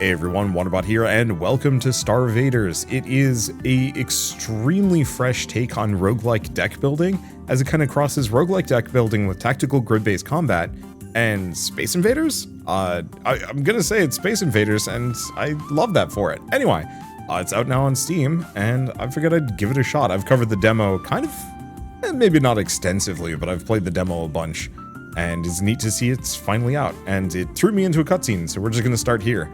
Hey everyone, Wanderbot here, and welcome to StarVaders. It is a extremely fresh take on roguelike deck building, as it kind of crosses roguelike deck building with tactical grid-based combat and Space Invaders? I'm gonna say it's Space Invaders, and I love that for it. Anyway, it's out now on Steam, and I figured I'd give it a shot. I've covered the demo kind of, maybe not extensively, but I've played the demo a bunch, and it's neat to see it's finally out, and it threw me into a cutscene, so we're just gonna start here.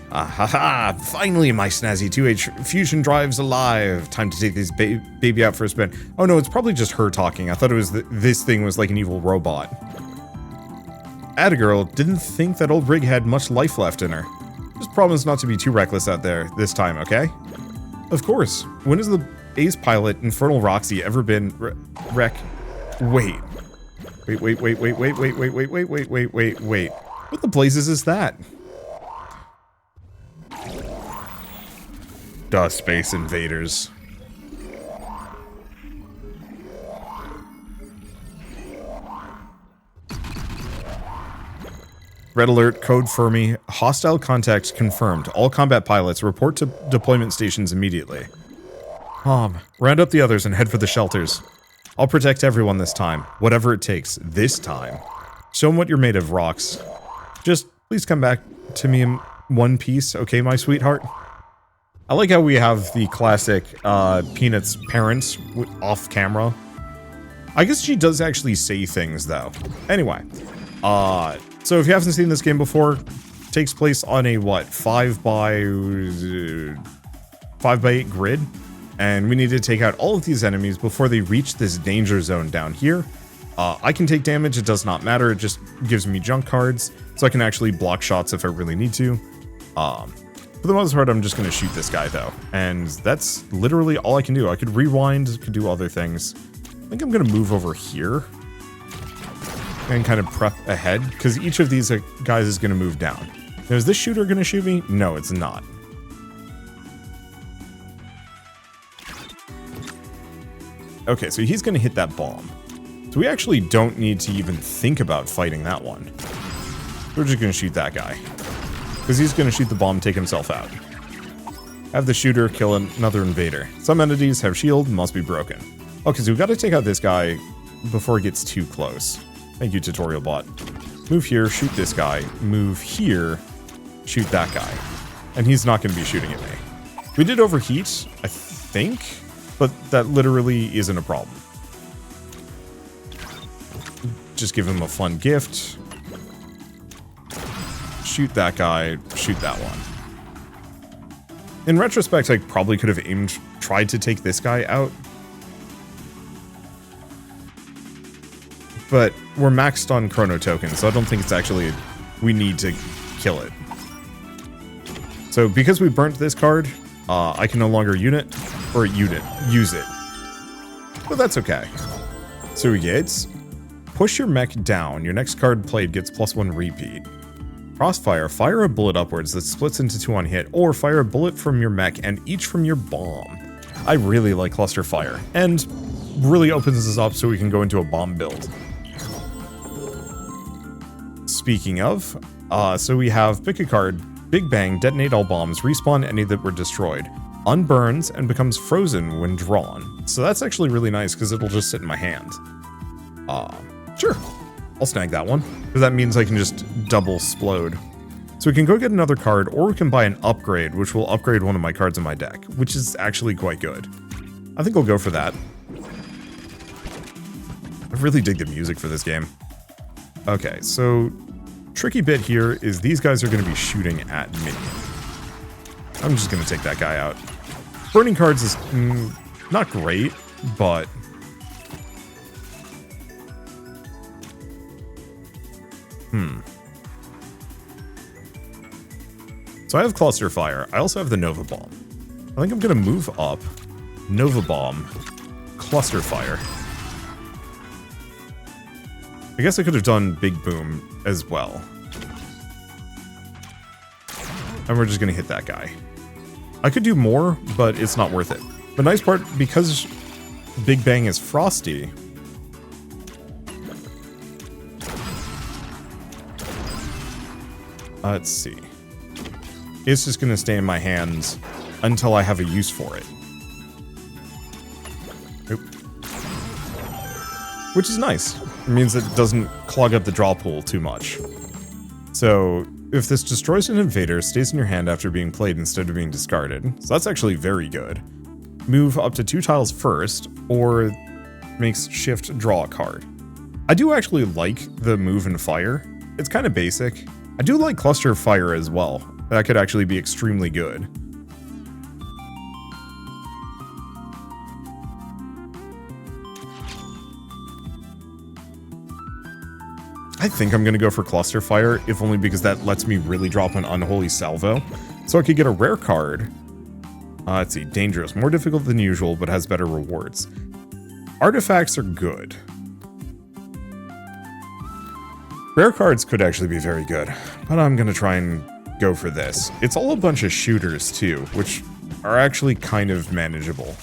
Haha, finally my snazzy 2H fusion drive's alive. Time to take this baby out for a spin. Oh no, it's probably just her talking. I thought it was this thing was like an evil robot. Attagirl didn't think that old rig had much life left in her. Just promise not to be too reckless out there this time, okay? Of course. When has the ace pilot Infernal Roxy ever been wreck? Wait. Wait. What the blazes is that? Duh, Space Invaders. Red alert, code Fermi, hostile contact confirmed. All combat pilots report to deployment stations immediately. Round up the others and head for the shelters. I'll protect everyone this time, whatever it takes, this time. Show them what you're made of, Rocks. Just please come back to me in one piece, okay, my sweetheart? I like how we have the classic Peanut's parents off camera. I guess she does actually say things, though. Anyway, so if you haven't seen this game before, it takes place on a, what, 5 by 8 grid? And we need to take out all of these enemies before they reach this danger zone down here. I can take damage, it does not matter, it just gives me junk cards, so I can actually block shots if I really need to. For the most part, I'm just going to shoot this guy, though. And that's literally all I can do. I could rewind, could do other things. I think I'm going to move over here and kind of prep ahead, because each of these guys is going to move down. Now, is this shooter going to shoot me? No, it's not. Okay, so he's going to hit that bomb. So we actually don't need to even think about fighting that one. We're just going to shoot that guy, because he's going to shoot the bomb and take himself out. Have the shooter kill another invader. Some entities have shield, must be broken. Okay, so we've got to take out this guy before it gets too close. Thank you, tutorial bot. Move here, shoot this guy. Move here, shoot that guy. And he's not going to be shooting at me. We did overheat, I think, but that literally isn't a problem. Just give him a fun gift. Shoot that guy, shoot that one. In retrospect, I probably could have tried to take this guy out. But we're maxed on chrono tokens, so I don't think it's actually, we need to kill it. So because we burnt this card, I can no longer use it. But that's okay. So we get, push your mech down, your next card played gets +1 repeat. Crossfire, fire a bullet upwards that splits into 2 on hit, or fire a bullet from your mech and each from your bomb. I really like cluster fire, and really opens us up so we can go into a bomb build. Speaking of, so we have pick a card, Big Bang, detonate all bombs, respawn any that were destroyed, unburns, and becomes frozen when drawn. So that's actually really nice because it'll just sit in my hand. Sure. I'll snag that one, because that means I can just double splode. So we can go get another card, or we can buy an upgrade, which will upgrade one of my cards in my deck, which is actually quite good. I think I'll go for that. I really dig the music for this game. Okay, so tricky bit here is these guys are going to be shooting at me. I'm just going to take that guy out. Burning cards is not great, but so I have Cluster Fire. I also have the Nova Bomb. I think I'm going to move up, Nova Bomb, Cluster Fire. I guess I could have done Big Boom as well. And we're just going to hit that guy. I could do more, but it's not worth it. The nice part, because Big Bang is frosty, let's see. It's just going to stay in my hands until I have a use for it. Oop. Which is nice. It means it doesn't clog up the draw pool too much. So, if this destroys an invader, it stays in your hand after being played instead of being discarded. So that's actually very good. Move up to 2 tiles first, or makes shift draw a card. I do actually like the move and fire. It's kind of basic. I do like cluster fire as well. That could actually be extremely good. I think I'm going to go for cluster fire, if only because that lets me really drop an unholy salvo. So I could get a rare card. Let's see, dangerous, more difficult than usual, but has better rewards. Artifacts are good. Rare cards could actually be very good, but I'm going to try and go for this. It's all a bunch of shooters too, which are actually kind of manageable.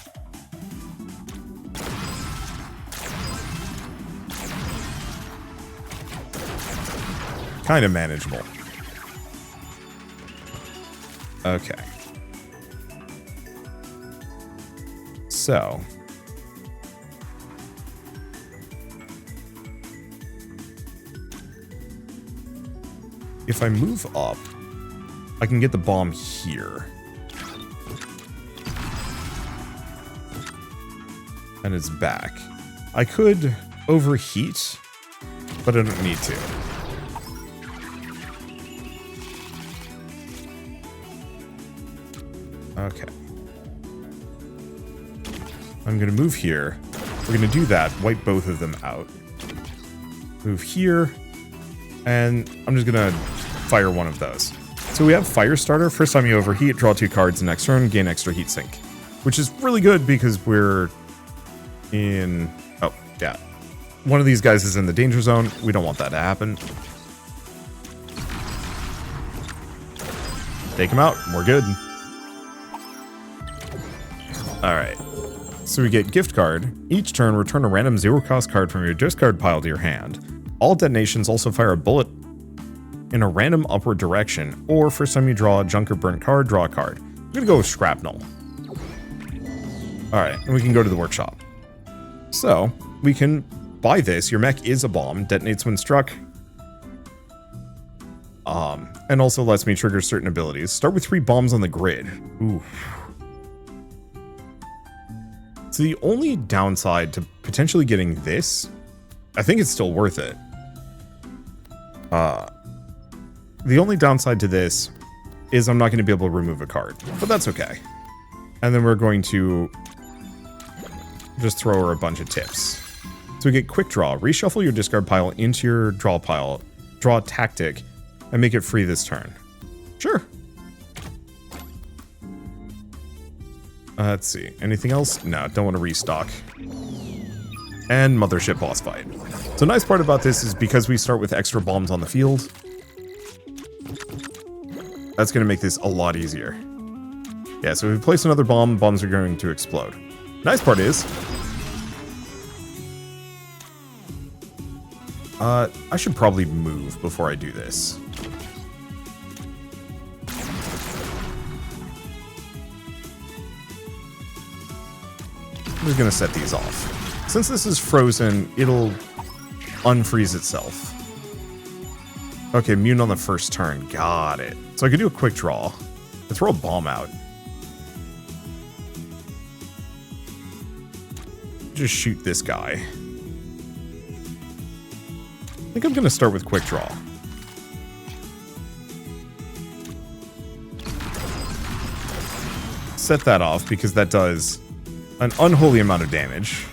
Kind of manageable. Okay. So. If I move up, I can get the bomb here. And it's back. I could overheat, but I don't need to. Okay. I'm going to move here. We're going to do that, wipe both of them out. Move here. And I'm just going to fire one of those. So we have Fire Starter. First time you overheat, draw 2 cards next turn, gain extra heat sink. Which is really good because we're in... Oh, yeah. One of these guys is in the danger zone. We don't want that to happen. Take him out. We're good. Alright. So we get Gift Card. Each turn, return a random 0-cost card from your discard pile to your hand. All detonations also fire a bullet in a random upward direction, or first time you draw a junk or burnt card, draw a card. I'm gonna go with Shrapnel. Alright, and we can go to the workshop. So, we can buy this. Your mech is a bomb, detonates when struck. And also lets me trigger certain abilities. Start with 3 bombs on the grid. Ooh. So the only downside to potentially getting this, I think it's still worth it. The only downside to this is I'm not going to be able to remove a card, but that's okay. And then we're going to just throw her a bunch of tips. So we get Quick Draw. Reshuffle your discard pile into your draw pile, draw a tactic, and make it free this turn. Sure. Let's see. Anything else? No, don't want to restock. And Mothership boss fight. So nice part about this is because we start with extra bombs on the field, that's going to make this a lot easier. Yeah, so if we place another bomb, bombs are going to explode. Nice part is... I should probably move before I do this. I'm just going to set these off. Since this is frozen, it'll unfreeze itself. Okay, immune on the first turn. Got it. So I could do a quick draw. I throw a bomb out. Just shoot this guy. I think I'm going to start with quick draw. Set that off because that does an unholy amount of damage.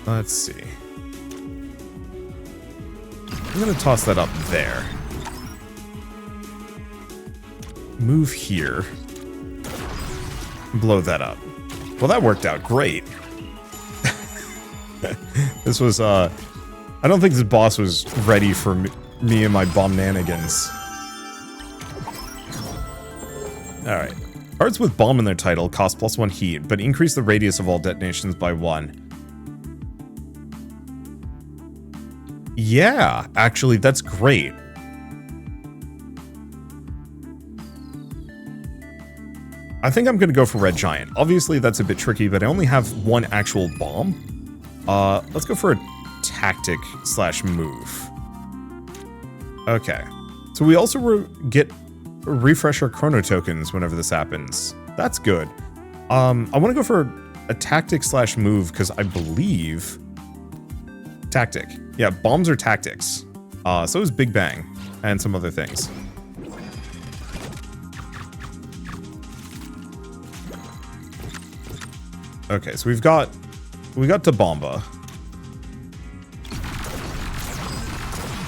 Let's see. I'm going to toss that up there. Move here. Blow that up. Well, that worked out great. This was, I don't think this boss was ready for me and my bomb-nanigans. Alright. Cards with bomb in their title cost +1 heat, but increase the radius of all detonations by 1. Yeah, actually, that's great. I think I'm going to go for Red Giant. Obviously, that's a bit tricky, but I only have one actual bomb. Let's go for a tactic / move. Okay. So we also refresh our chrono tokens whenever this happens. That's good. I want to go for a tactic / move because I believe... Tactic. Yeah, bombs are tactics. So is Big Bang and some other things. Okay, so we got Tabomba.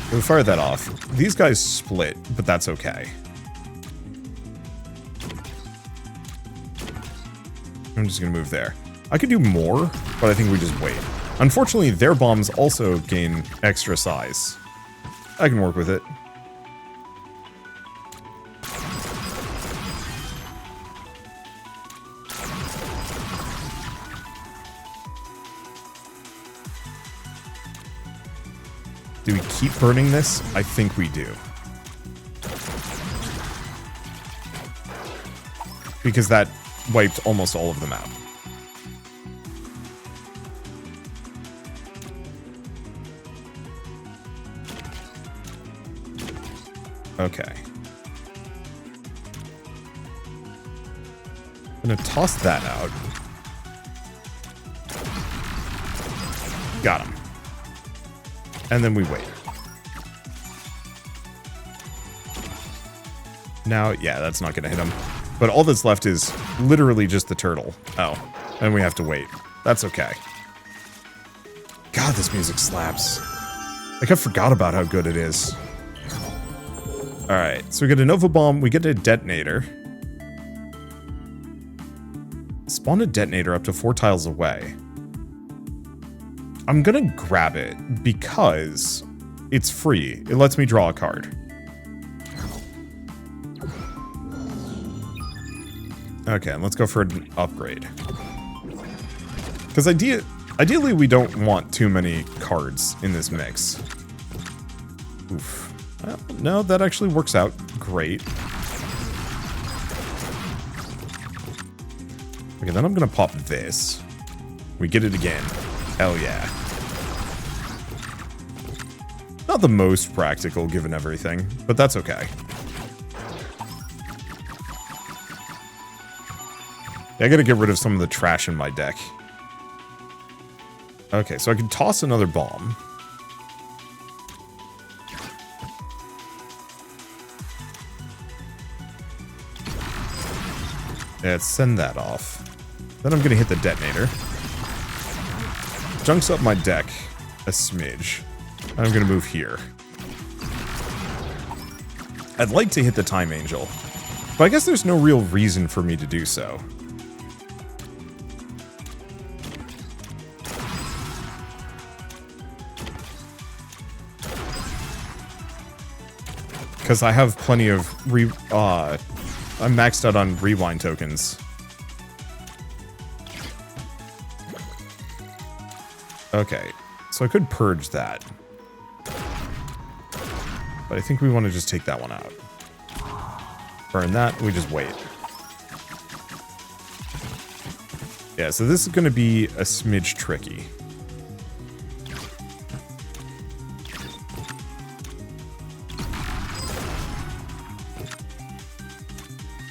We'll fire that off. These guys split, but that's okay. I'm just gonna move there. I could do more, but I think we just wait. Unfortunately, their bombs also gain extra size. I can work with it. Do we keep burning this? I think we do. Because that wiped almost all of them out. Okay. I'm gonna toss that out. Got him. And then we wait. Now, yeah, that's not gonna hit him. But all that's left is literally just the turtle. Oh, and we have to wait. That's okay. God, this music slaps. Like, I forgot about how good it is. Alright, so we get a Nova Bomb, we get a Detonator. Spawn a Detonator up to 4 tiles away. I'm gonna grab it because it's free. It lets me draw a card. Okay, let's go for an upgrade. Because ideally we don't want too many cards in this mix. Oof. Well, no, that actually works out great. Okay, then I'm gonna pop this. We get it again. Hell yeah. Not the most practical given everything, but that's okay. Yeah, I gotta get rid of some of the trash in my deck. Okay, so I can toss another bomb. Yeah, let's send that off. Then I'm gonna hit the Detonator. Junks up my deck a smidge. And I'm gonna move here. I'd like to hit the Time Angel, but I guess there's no real reason for me to do so. Because I have plenty of I'm maxed out on rewind tokens. Okay, so I could purge that. But I think we want to just take that one out. Burn that, and we just wait. Yeah, so this is going to be a smidge tricky.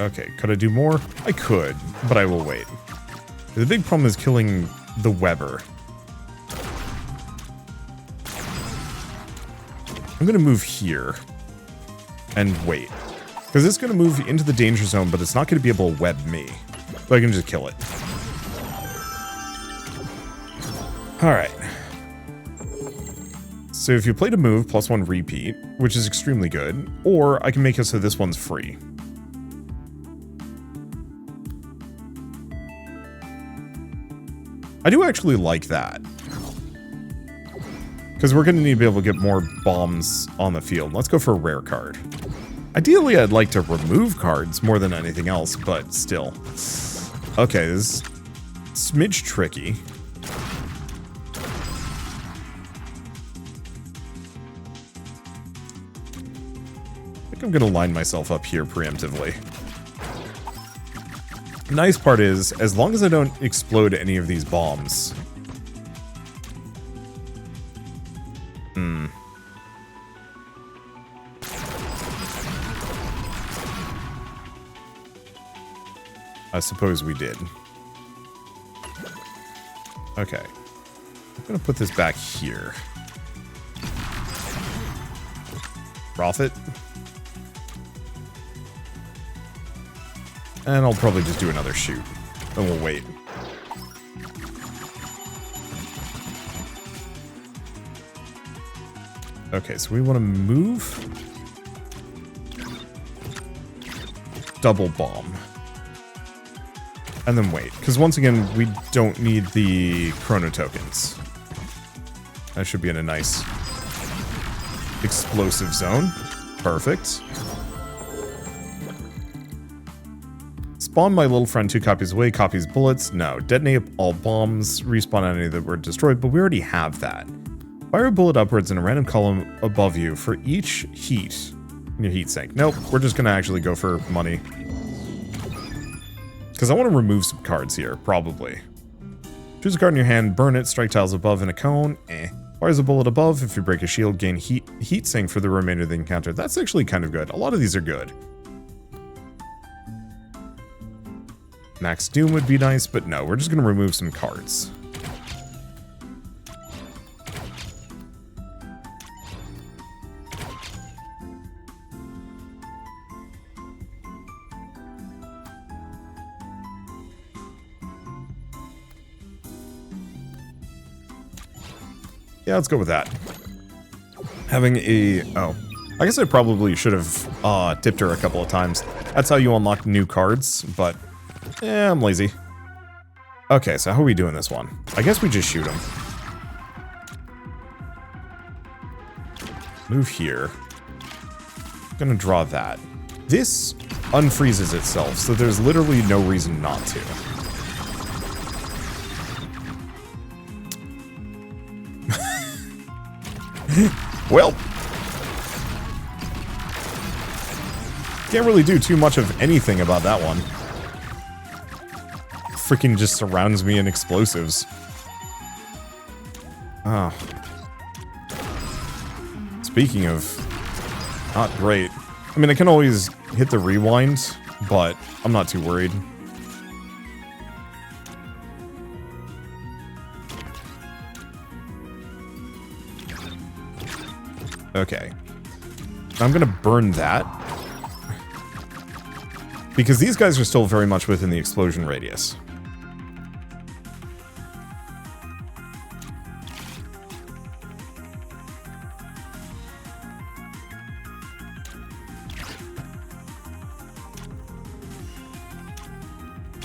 Okay, could I do more? I could, but I will wait. The big problem is killing the Weber. I'm going to move here and wait. Because it's going to move into the danger zone, but it's not going to be able to web me. So I can just kill it. Alright. So if you played a move, +1 repeat, which is extremely good, or I can make it so this one's free. I do actually like that. Because we're going to need to be able to get more bombs on the field. Let's go for a rare card. Ideally, I'd like to remove cards more than anything else, but still. Okay, this is smidge tricky. I think I'm going to line myself up here preemptively. Nice part is, as long as I don't explode any of these bombs. I suppose we did. Okay. I'm gonna put this back here. Profit. And I'll probably just do another shoot. And we'll wait. Okay, so we want to move. Double bomb. And then wait, because once again, we don't need the chrono tokens. That should be in a nice explosive zone. Perfect. Spawn my little friend 2 copies away, copies bullets. No. Detonate all bombs, respawn any that were destroyed, but we already have that. Fire a bullet upwards in a random column above you for each heat in your heat sink. Nope, we're just gonna actually go for money. Because I want to remove some cards here, probably. Choose a card in your hand, burn it, strike tiles above in a cone. Fires a bullet above. If you break a shield, gain heat sink for the remainder of the encounter. That's actually kind of good. A lot of these are good. Max Doom would be nice, but no, we're just going to remove some cards. Yeah, let's go with that. Having a... Oh. I guess I probably should have tipped her a couple of times. That's how you unlock new cards, but... I'm lazy. Okay, so how are we doing this one? I guess we just shoot him. Move here. Gonna draw that. This unfreezes itself, so there's literally no reason not to. Well, can't really do too much of anything about that one. Freaking just surrounds me in explosives. Oh. Speaking of not great. I mean, I can always hit the rewind, but I'm not too worried. Okay. I'm gonna burn that. Because these guys are still very much within the explosion radius.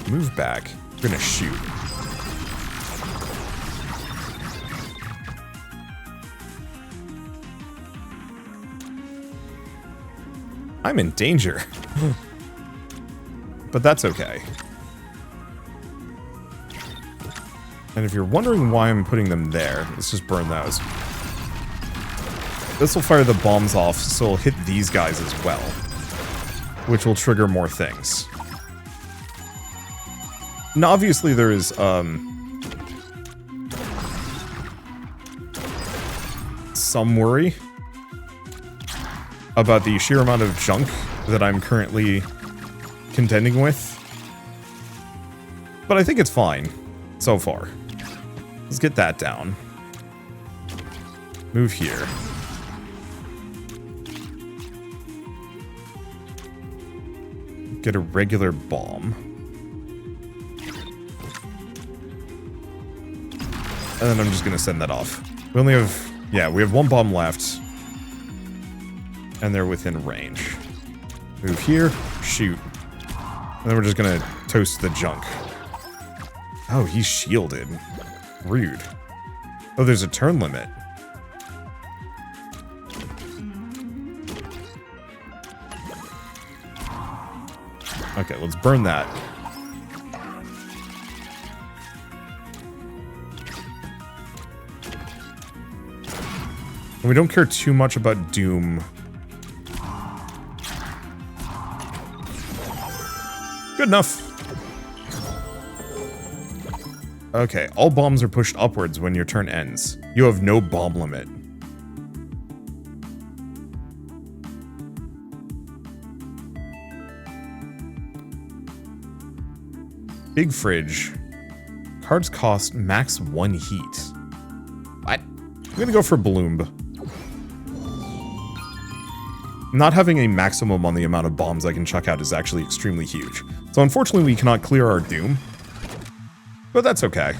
Move back. We're gonna shoot. I'm in danger. But that's okay. And if you're wondering why I'm putting them there, let's just burn those. This will fire the bombs off, so it'll hit these guys as well. Which will trigger more things. Now, obviously there is, some worry about the sheer amount of junk that I'm currently contending with. But I think it's fine so far. Let's get that down. Move here. Get a regular bomb. And then I'm just gonna send that off. We only have... Yeah, we have one bomb left. And they're within range. Move here, shoot. And then we're just gonna toast the junk. Oh, he's shielded. Rude. Oh, there's a turn limit. Okay, let's burn that. And we don't care too much about Doom. Good enough. Okay, all bombs are pushed upwards when your turn ends. You have no bomb limit. Big fridge. Cards cost max 1 heat. What? I'm gonna go for Bloom. Not having a maximum on the amount of bombs I can chuck out is actually extremely huge. So unfortunately we cannot clear our doom. But that's okay.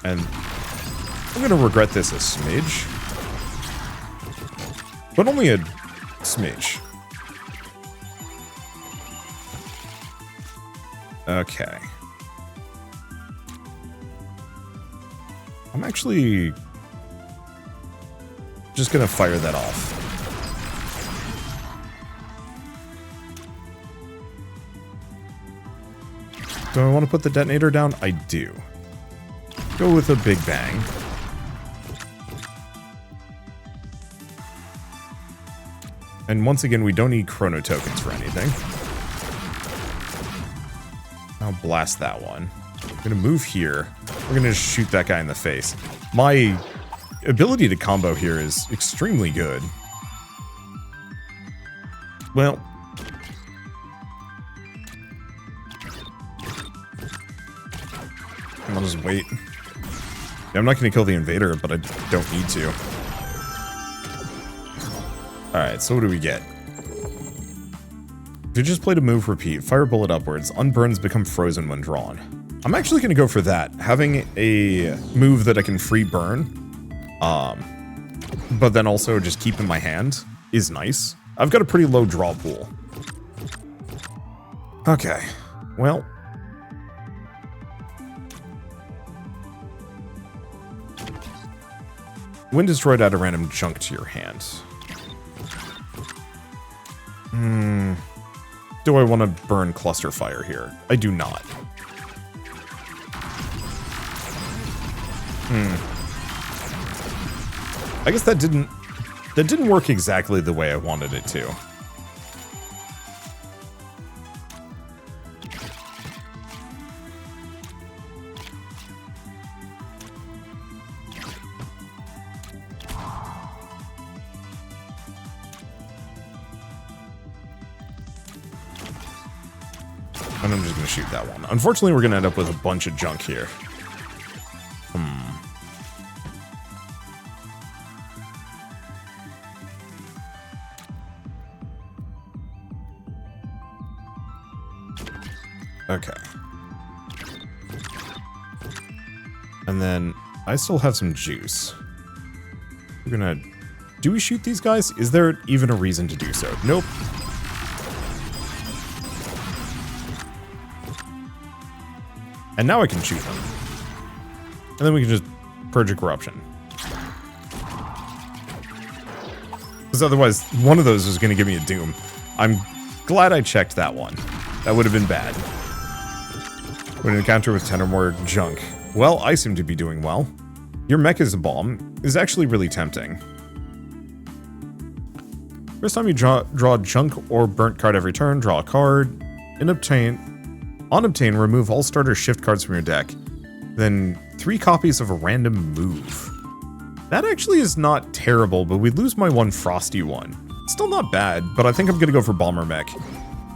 And I'm gonna regret this a smidge. But only a smidge. Okay. I'm actually just gonna fire that off. Do I want to put the detonator down? I do. Go with a big bang. And once again, we don't need chrono tokens for anything. I'll blast that one. I'm gonna move here. We're gonna just shoot that guy in the face. My ability to combo here is extremely good. Well, I'll just wait. I'm not going to kill the invader, but I don't need to. Alright, so what do we get? If you just play to move, repeat, fire bullet upwards, unburns become frozen when drawn. I'm actually going to go for that. Having a move that I can free burn, but then also just keep in my hand is nice. I've got a pretty low draw pool. Okay, well. When destroyed, add a random chunk to your hand. Do I want to burn cluster fire here? I do not. I guess that didn't work exactly the way I wanted it to. And I'm just going to shoot that one. Unfortunately, we're going to end up with a bunch of junk here. Okay. And then I still have some juice. We're going to... Do we shoot these guys? Is there even a reason to do so? Nope. And now I can shoot them. And then we can just purge a corruption. Because otherwise, one of those is going to give me a doom. I'm glad I checked that one. That would have been bad. When an encounter with 10 or more junk. Well, I seem to be doing well. Your mech is a bomb is actually really tempting. First time you draw a junk or burnt card every turn, draw a card, and on obtain, remove all starter shift cards from your deck. Then 3 copies of a random move. That actually is not terrible, but we lose my one frosty one. Still not bad, but I think I'm gonna go for Bomber Mech.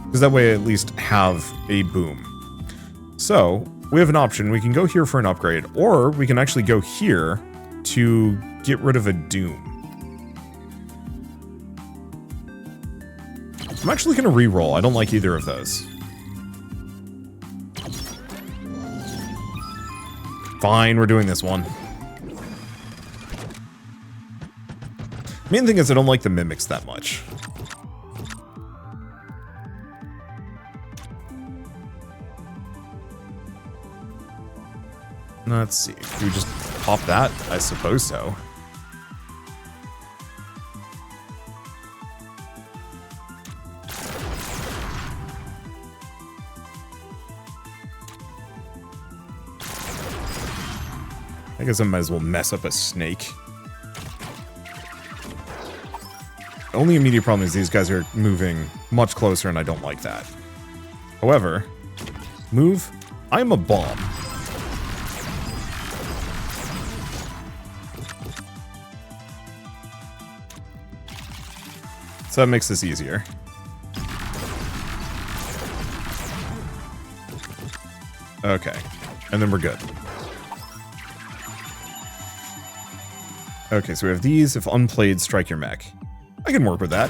Because that way I at least have a boom. So, we have an option. We can go here for an upgrade, or we can actually go here to get rid of a doom. I'm actually gonna re-roll. I don't like either of those. Fine, we're doing this one. Main thing is I don't like the mimics that much. Let's see. Do we just pop that? I suppose so. I guess I might as well mess up a snake. only immediate problem is these guys are moving much closer, and I don't like that. However, move. I'm a bomb. So that makes this easier. Okay, and then we're good. Okay, so we have these. If unplayed, strike your mech. I can work with that.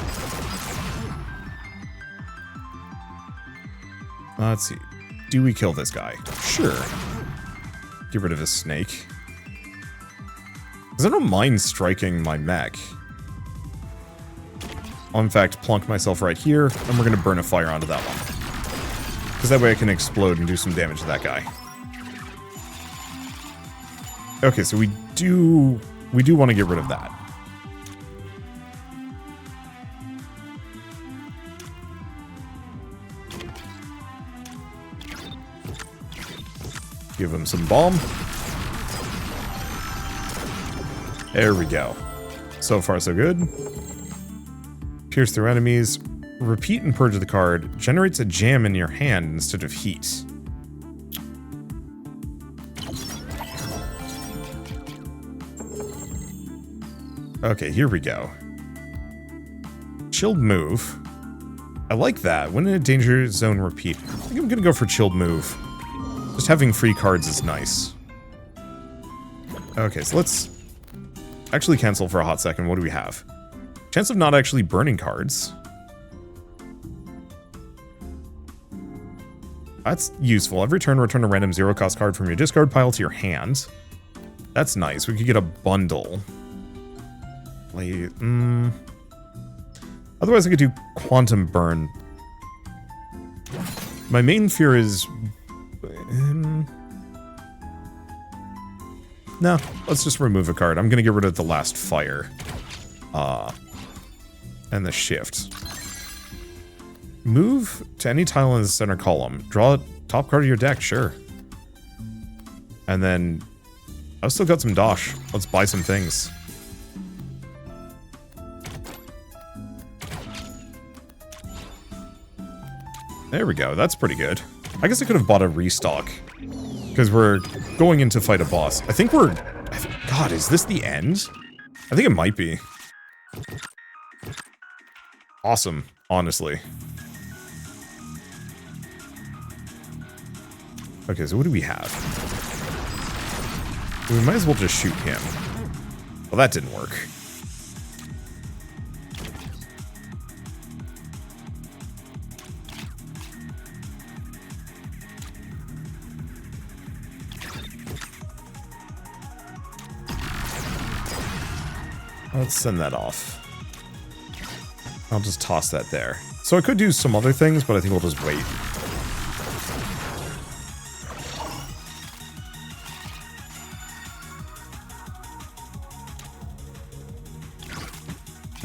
Let's see. Do we kill this guy? Sure. Get rid of his snake. Because I don't mind striking my mech. I'll in fact plunk myself right here, and we're going to burn a fire onto that one. Because that way I can explode and do some damage to that guy. Okay, so we do want to get rid of that. Give him some bomb. There we go. So far, so good. Pierce through enemies. Repeat and purge the card. Generates a jam in your hand instead of heat. Okay, here we go. Chilled move. I like that. When in a danger zone, repeat. I think I'm gonna go for chilled move. Just having free cards is nice. Okay, so let's actually cancel for a hot second. What do we have? Chance of not actually burning cards. That's useful. Every turn, return a random 0-cost card from your discard pile to your hand. That's nice. We could get a bundle. Otherwise, I could do Quantum Burn. My main fear is... no, let's just remove a card. I'm going to get rid of the last fire. And the shift. Move to any tile in the center column. Draw a top card of your deck, sure. And then... I've still got some dosh. Let's buy some things. There we go, that's pretty good. I guess I could have bought a restock. Because we're going in to fight a boss. I think we're... God, is this the end? I think it might be. Awesome, honestly. Okay, so what do we have? We might as well just shoot him. Well, that didn't work. Let's send that off. I'll just toss that there. So I could do some other things, but I think we'll just wait.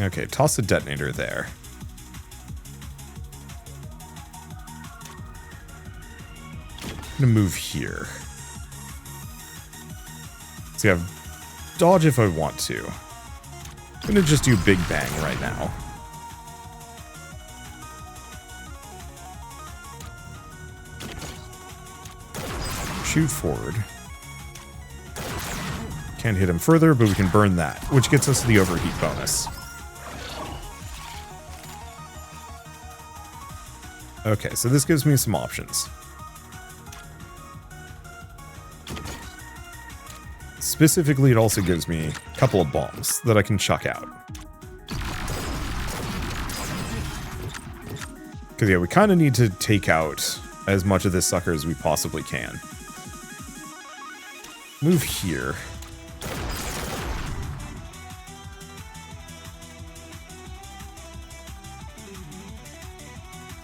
Okay, toss the detonator there. I'm gonna move here. So I have dodge if I want to. I'm gonna just do Big Bang right now. Shoot forward. Can't hit him further, but we can burn that, which gets us the overheat bonus. Okay, so this gives me some options. Specifically, it also gives me a couple of bombs that I can chuck out. Because, yeah, we kind of need to take out as much of this sucker as we possibly can. Move here.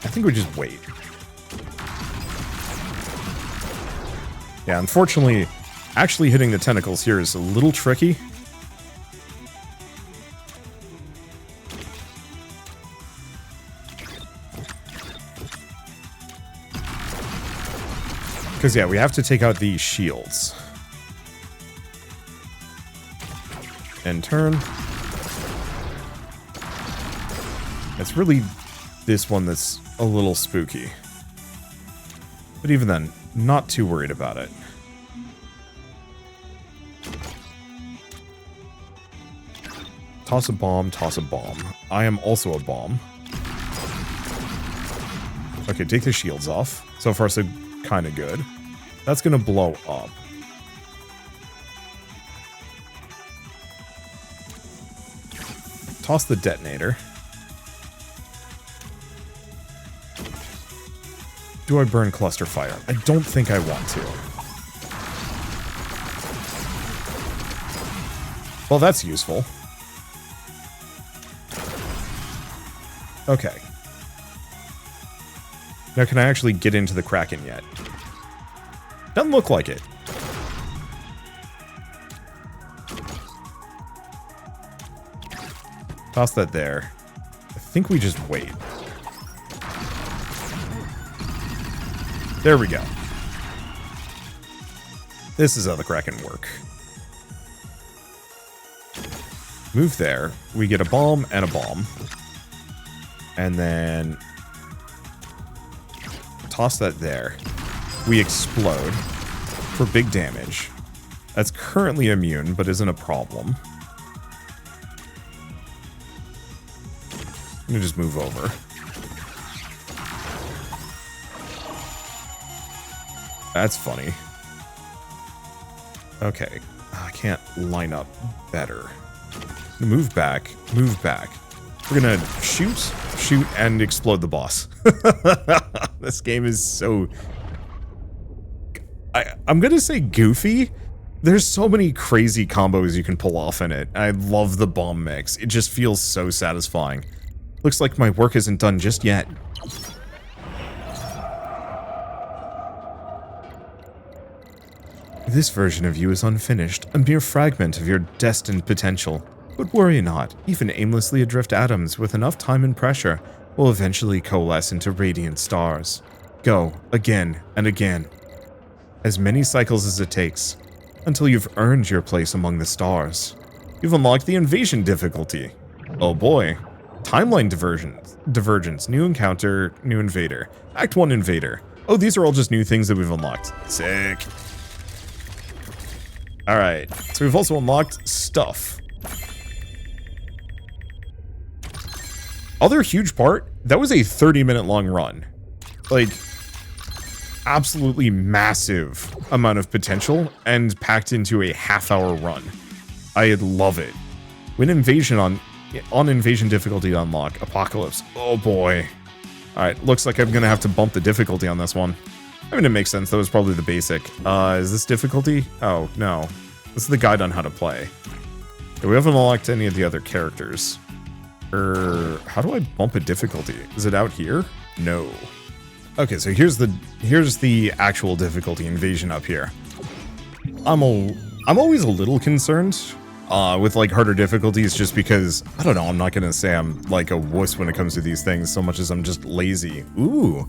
I think we just wait. Yeah, unfortunately, actually hitting the tentacles here is a little tricky. Because, yeah, we have to take out these shields. End turn. It's really this one that's a little spooky. But even then, not too worried about it. Toss a bomb, toss a bomb. I am also a bomb. Okay, take the shields off. So far, so kind of good. That's going to blow up. Toss the detonator. Do I burn cluster fire? I don't think I want to. Well, that's useful. Okay. Now, can I actually get into the Kraken yet? Doesn't look like it. Toss that there. I think we just wait. There we go. This is how the Kraken work. Move there. We get a bomb and a bomb. And then toss that there. We explode for big damage. That's currently immune, but isn't a problem. I'm gonna just move over. That's funny. Okay. I can't line up better. Move back. Move back. We're gonna shoot, and explode the boss. This game is so... I'm gonna say goofy. There's so many crazy combos you can pull off in it. I love the bomb mix. It just feels so satisfying. Looks like my work isn't done just yet. This version of you is unfinished, a mere fragment of your destined potential. But worry not, even aimlessly adrift atoms with enough time and pressure will eventually coalesce into radiant stars. Go, again and again. As many cycles as it takes, until you've earned your place among the stars. You've unlocked the invasion difficulty. Oh boy. Timeline divergence, new encounter, new invader. Act 1 invader. Oh, these are all just new things that we've unlocked. Sick. Alright, so we've also unlocked stuff. Other huge part, that was a 30-minute long run. Like, absolutely massive amount of potential and packed into a half-hour run. I love it. When invasion on invasion difficulty unlock, apocalypse. Oh boy. Alright, looks like I'm gonna have to bump the difficulty on this one. I mean, it makes sense. That was probably the basic. Is this difficulty? Oh, no. This is the guide on how to play. Okay, we haven't unlocked any of the other characters. How do I bump a difficulty? Is it out here? No. Okay, so here's the actual difficulty invasion up here. I'm always a little concerned with like harder difficulties just because, I don't know, I'm not gonna say I'm like a wuss when it comes to these things so much as I'm just lazy. Ooh.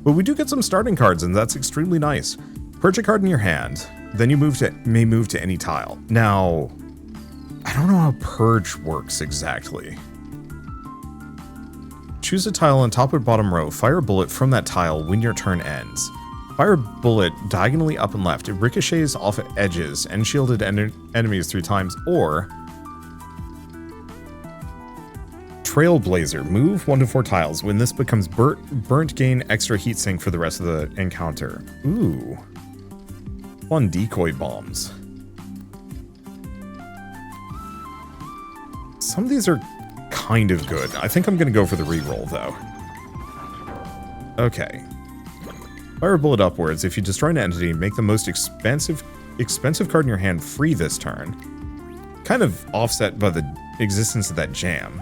But we do get some starting cards, and that's extremely nice. Perch a card in your hand, then you may move to any tile. Now, I don't know how purge works exactly. Choose a tile on top or bottom row, fire a bullet from that tile when your turn ends. Fire a bullet diagonally up and left. It ricochets off edges and shielded enemies 3 times, or Trailblazer. Move 1 to 4 tiles. When this becomes burnt, gain extra heatsink for the rest of the encounter. Ooh. Fun decoy bombs. Some of these are kind of good. I think I'm going to go for the reroll, though. Okay. Fire a bullet upwards. If you destroy an entity, make the most expensive card in your hand free this turn. Kind of offset by the existence of that jam.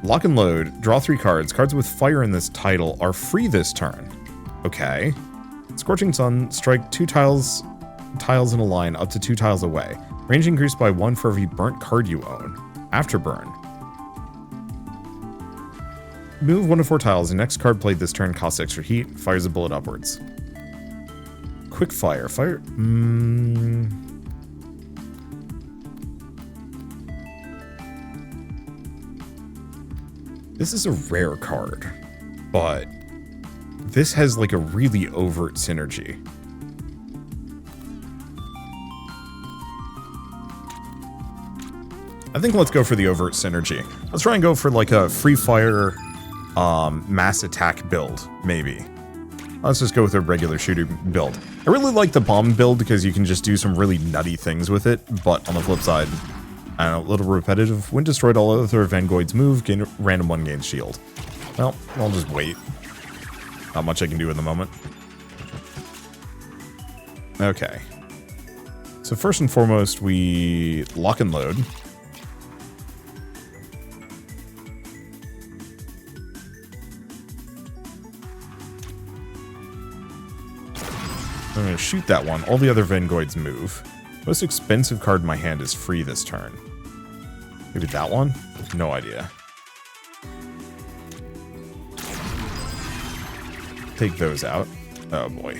Lock and load. Draw 3 cards. Cards with fire in this title are free this turn. Okay. Scorching Sun. Strike 2 tiles in a line up to 2 tiles away. Range increased by 1 for every burnt card you own. Afterburn. Move 1 to 4 tiles. The next card played this turn costs extra heat. Fires a bullet upwards. Quick fire. Fire. This is a rare card, but this has like a really overt synergy. I think let's go for the overt synergy. Let's try and go for like a free fire mass attack build, maybe. Let's just go with a regular shooter build. I really like the bomb build because you can just do some really nutty things with it, but on the flip side, I don't know, a little repetitive. When destroyed, all other Vanguards move, gain random 1 gains shield. Well, I'll just wait. Not much I can do in the moment. Okay. So first and foremost, we lock and load. I'm going to shoot that one. All the other Vanguards move. Most expensive card in my hand is free this turn. Maybe that one? No idea. Take those out. Oh boy.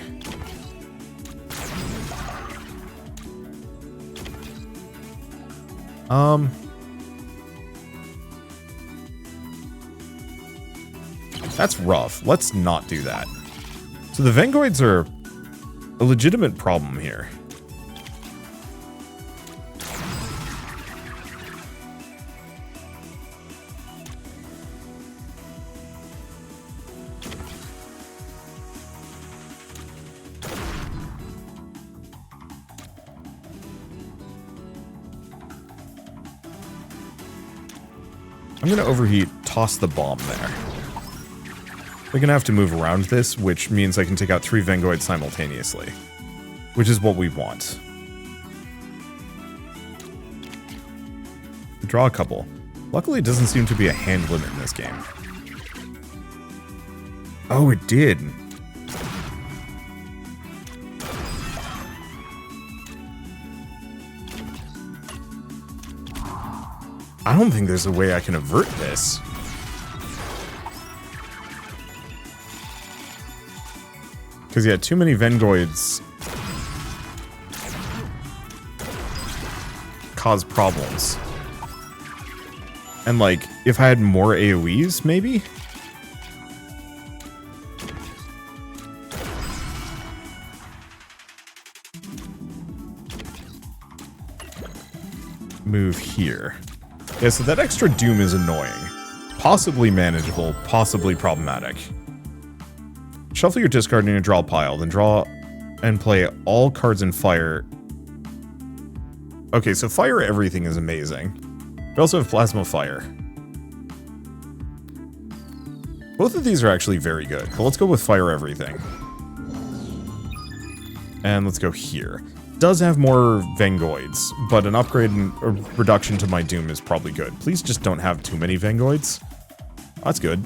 That's rough. Let's not do that. So the Vanguards are a legitimate problem here. I'm going to overheat, toss the bomb there. We're going to have to move around this, which means I can take out 3 Vanguards simultaneously. Which is what we want. Draw a couple. Luckily, it doesn't seem to be a hand limit in this game. Oh, it did. I don't think there's a way I can avert this. Because, yeah, too many Vanguards cause problems. And, like, if I had more AoEs, maybe? Move here. Yeah, so that extra Doom is annoying. Possibly manageable, possibly problematic. Shuffle your discard in a draw pile, then draw and play all cards in fire. Okay, so fire everything is amazing. We also have plasma fire. Both of these are actually very good, but let's go with fire everything. And let's go here. Does have more Vanguards, but an upgrade and a reduction to my Doom is probably good. Please just don't have too many Vanguards. That's good.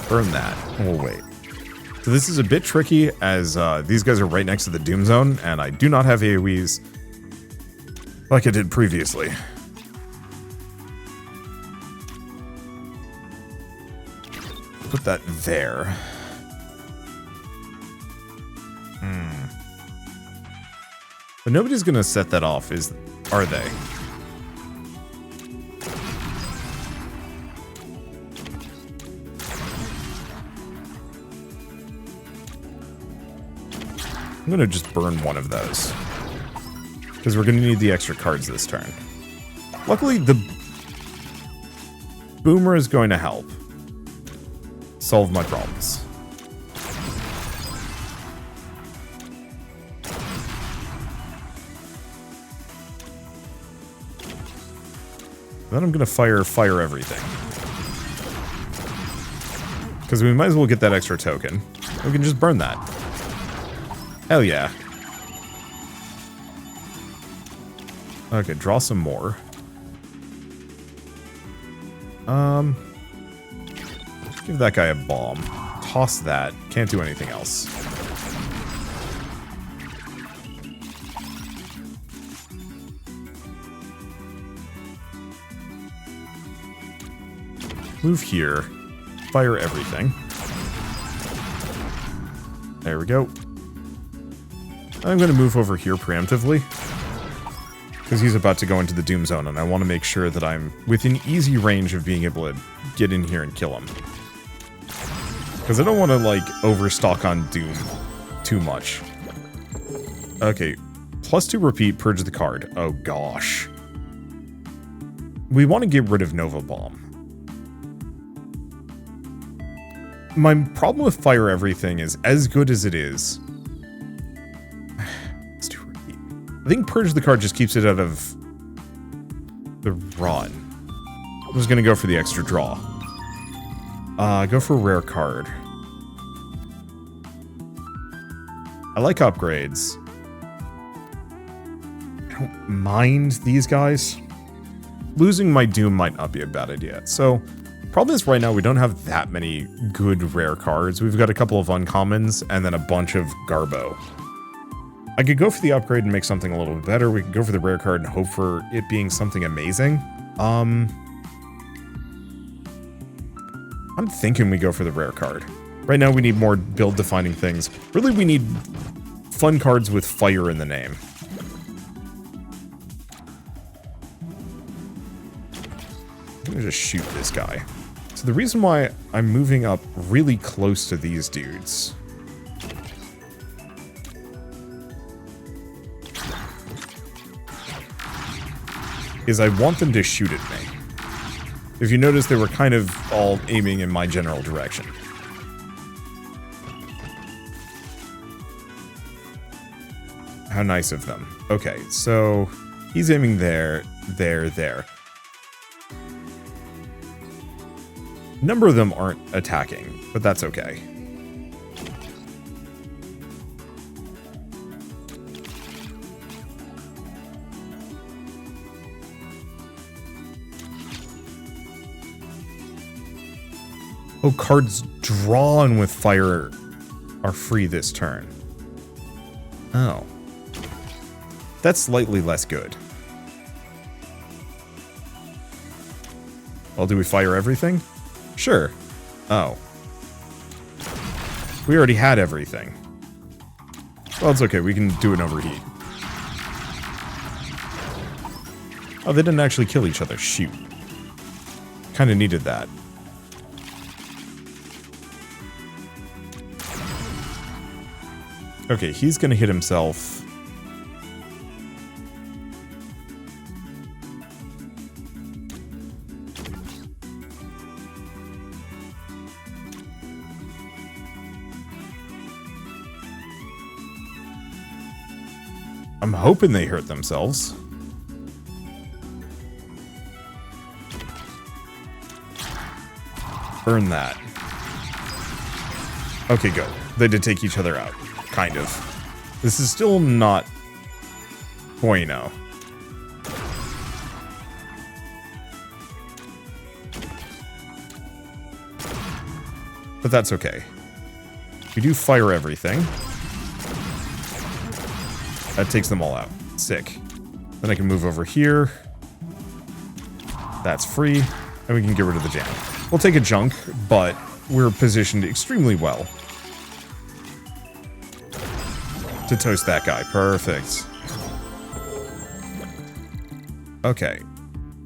Burn that. We'll wait. So this is a bit tricky as these guys are right next to the Doom Zone, and I do not have AoEs like I did previously. Put that there. But nobody's gonna set that off, are they? I'm gonna just burn one of those. Because we're gonna need the extra cards this turn. Luckily, the Boomer is going to help solve my problems. Then I'm gonna fire everything. Because we might as well get that extra token. We can just burn that. Hell yeah. Okay, draw some more. Give that guy a bomb. Toss that. Can't do anything else. Move here. Fire everything. There we go. I'm going to move over here preemptively, because he's about to go into the Doom Zone, and I want to make sure that I'm within easy range of being able to get in here and kill him. Because I don't want to, like, overstock on Doom too much. Okay, +2 repeat, purge the card. Oh gosh. We want to get rid of Nova Bomb. My problem with Fire Everything is, as good as it is, I think Purge the card just keeps it out of the run. I'm just going to go for the extra draw. Go for a rare card. I like upgrades. I don't mind these guys. Losing my Doom might not be a bad idea. So, problem is right now we don't have that many good rare cards. We've got a couple of uncommons and then a bunch of Garbo. I could go for the upgrade and make something a little bit better. We could go for the rare card and hope for it being something amazing. I'm thinking we go for the rare card. Right now we need more build-defining things. Really, we need fun cards with fire in the name. I'm gonna just shoot this guy. So the reason why I'm moving up really close to these dudes is I want them to shoot at me. If you notice, they were kind of all aiming in my general direction. How nice of them. Okay, so he's aiming there, there. A number of them aren't attacking, but that's okay. Oh, cards drawn with fire are free this turn. Oh. That's slightly less good. Well, do we fire everything? Sure. Oh. We already had everything. Well, it's okay. We can do an overheat. Oh, they didn't actually kill each other. Shoot. Kind of needed that. Okay, he's gonna hit himself. I'm hoping they hurt themselves. Burn that. Okay, go. They did take each other out. Kind of. This is still not bueno. But that's okay. We do fire everything. That takes them all out. Sick. Then I can move over here. That's free. And we can get rid of the jam. We'll take a junk, but we're positioned extremely well to toast that guy. Perfect. Okay.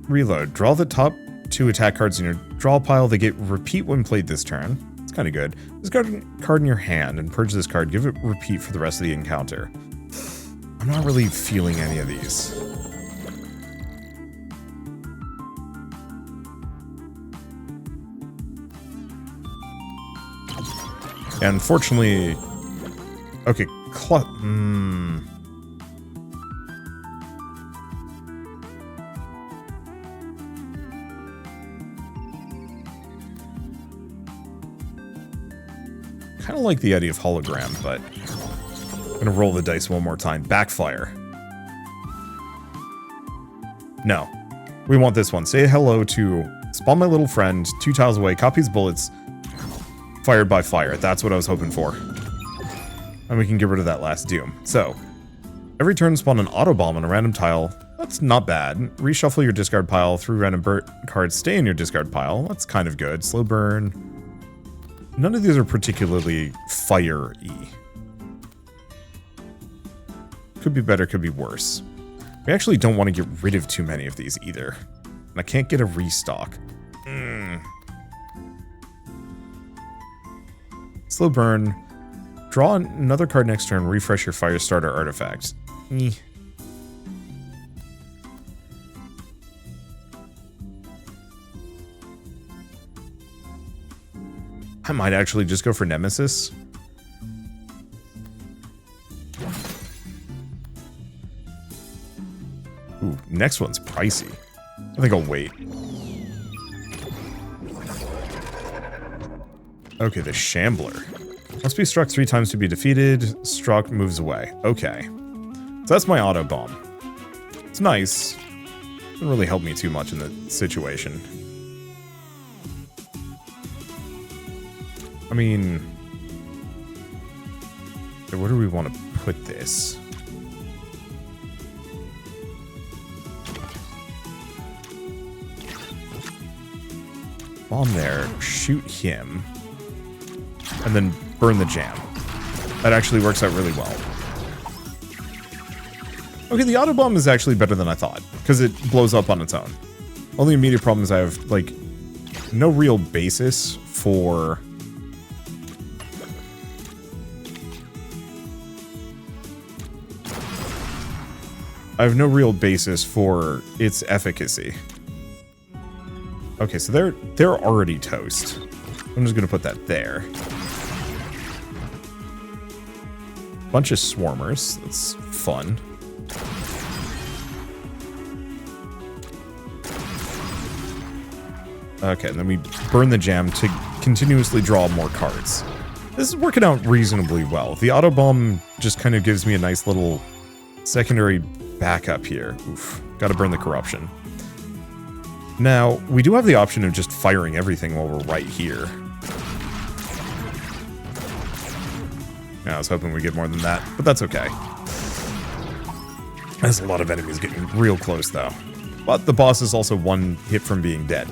Reload. Draw the top 2 attack cards in your draw pile. They get repeat when played this turn. It's kind of good. Discard a card in your hand and purge this card. Give it repeat for the rest of the encounter. I'm not really feeling any of these. And unfortunately... Okay, kind of like the idea of hologram, but I'm gonna roll the dice one more time. Backfire. No. We want this one. Say hello to spawn my little friend, 2 tiles away, copies bullets, fired by fire. That's what I was hoping for. And we can get rid of that last Doom. So, every turn spawn an auto bomb on a random tile. That's not bad. Reshuffle your discard pile. 3 random cards stay in your discard pile. That's kind of good. Slow burn. None of these are particularly fire-y. Could be better, could be worse. We actually don't want to get rid of too many of these either. And I can't get a restock. Slow burn. Draw another card next turn, refresh your fire starter artifact. I might actually just go for Nemesis. Ooh, next one's pricey. I think I'll wait. Okay, the Shambler. Must be struck 3 times to be defeated. Struck moves away. Okay. So that's my auto bomb. It's nice. Doesn't really help me too much in the situation. I mean, where do we want to put this? Bomb there, shoot him, and then burn the jam. That actually works out really well. Okay, the auto bomb is actually better than I thought, because it blows up on its own. Only immediate problem is I have, like, no real basis for... I have no real basis for its efficacy. Okay, so they're already toast. I'm just gonna put that there. Bunch of swarmers. That's fun. Okay, and then we burn the jam to continuously draw more cards. This is working out reasonably well. The auto bomb just kind of gives me a nice little secondary backup here. Oof, gotta burn the corruption. Now, we do have the option of just firing everything while we're right here. Yeah, I was hoping we'd get more than that, but that's okay. There's a lot of enemies getting real close, though. But the boss is also one hit from being dead.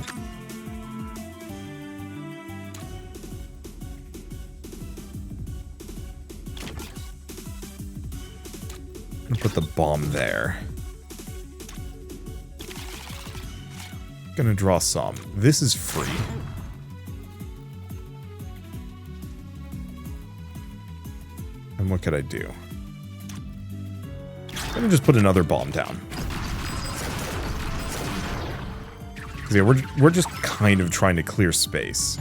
I'm gonna put the bomb there. Gonna draw some. This is free. And what could I do? I'm gonna just put another bomb down. Because yeah, we're just kind of trying to clear space.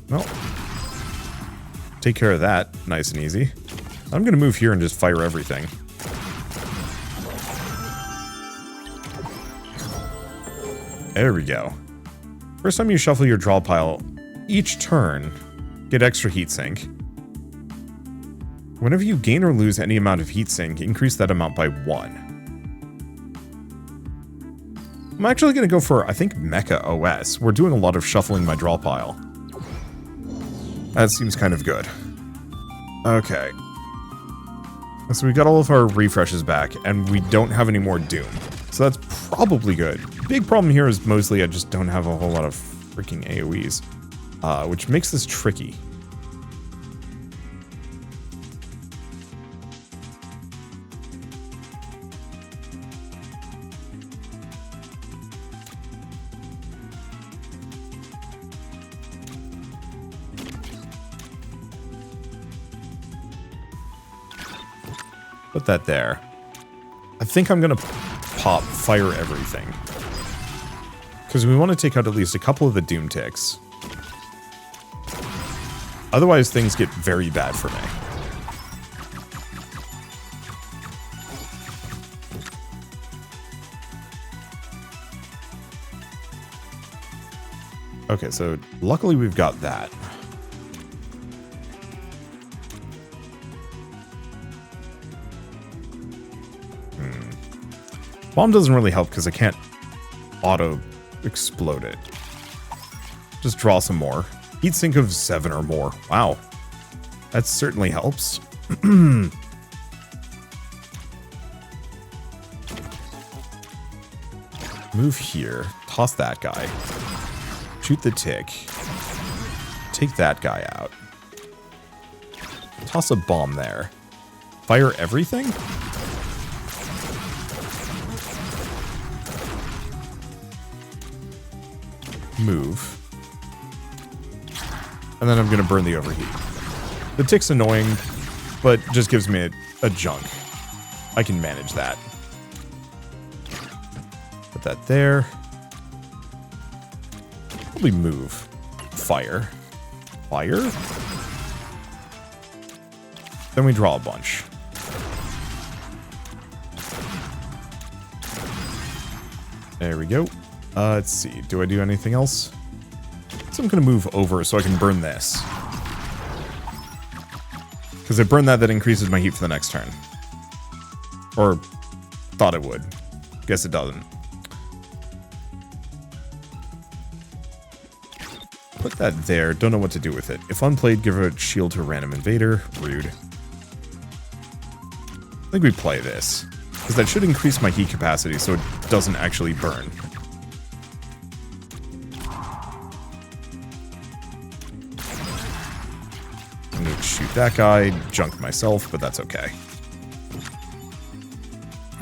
Well, take care of that, nice and easy. I'm gonna move here and just fire everything. There we go. First time you shuffle your draw pile, each turn, get extra heatsink. Whenever you gain or lose any amount of heatsink, increase that amount by 1. I'm actually going to go for, I think, Mecha OS. We're doing a lot of shuffling my draw pile. That seems kind of good. Okay. So we got all of our refreshes back, and we don't have any more Doom. So that's probably good. Big problem here is mostly I just don't have a whole lot of freaking AoEs, which makes this tricky. Put that there. I think I'm gonna pop fire everything. Because we want to take out at least a couple of the Doom ticks. Otherwise, things get very bad for me. Okay, so luckily we've got that. Bomb doesn't really help because I can't auto explode it. Just draw some more. Heatsink of 7 or more. Wow. That certainly helps. Move here. Toss that guy. Shoot the tick. Take that guy out. Toss a bomb there. Fire everything? Move. And then I'm going to burn the overheat. The tick's annoying, but just gives me a junk. I can manage that. Put that there. Probably move. Fire. Fire? Then we draw a bunch. There we go. Let's see. Do I do anything else? So I'm going to move over so I can burn this. Because I burn that, that increases my heat for the next turn. Or thought it would. Guess it doesn't. Put that there. Don't know what to do with it. If unplayed, give a shield to a random invader. Rude. I think we play this. Because that should increase my heat capacity so it doesn't actually burn. I'm going to shoot that guy, junk myself, but that's okay.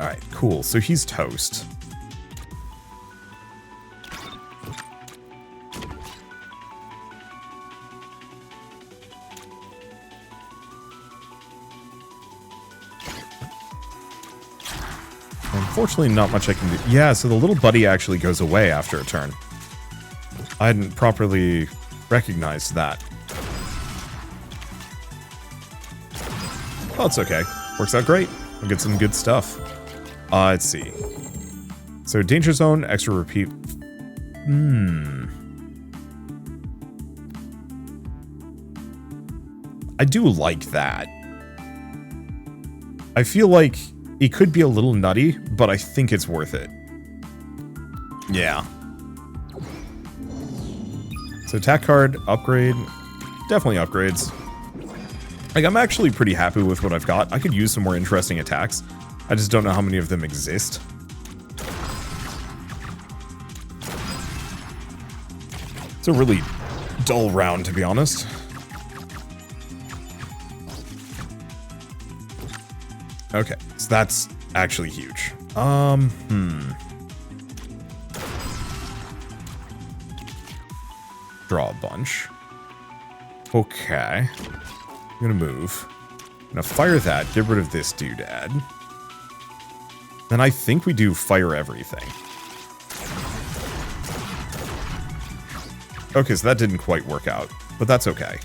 Alright, cool. So he's toast. Unfortunately, not much I can do. Yeah, so the little buddy actually goes away after a turn. I hadn't properly recognized that. Oh, it's okay. Works out great. We'll get some good stuff. Let's see. So, danger zone, extra repeat. I do like that. I feel like it could be a little nutty, but I think it's worth it. Yeah. So attack card, upgrade. Definitely upgrades. Like, I'm actually pretty happy with what I've got. I could use some more interesting attacks. I just don't know how many of them exist. It's a really dull round, to be honest. Okay, so that's actually huge. Draw a bunch. Okay. I'm gonna move. I'm gonna fire that, get rid of this doodad. Then I think we do fire everything. Okay, so that didn't quite work out, but that's okay.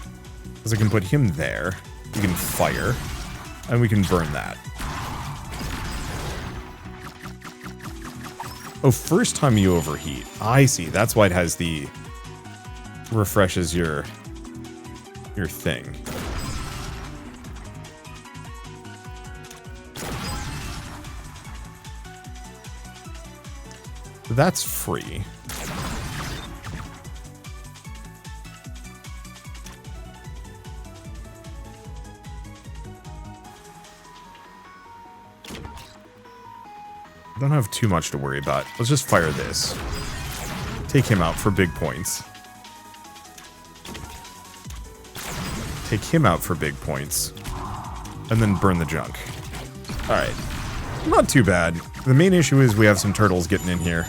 Because I can put him there, we can fire, and we can burn that. Oh, first time you overheat. I see, that's why it has the... refreshes your thing. That's free. I don't have too much to worry about. Let's just fire this. Take him out for big points. Take him out for big points. And then burn the junk. Alright. Not too bad. The main issue is we have some turtles getting in here.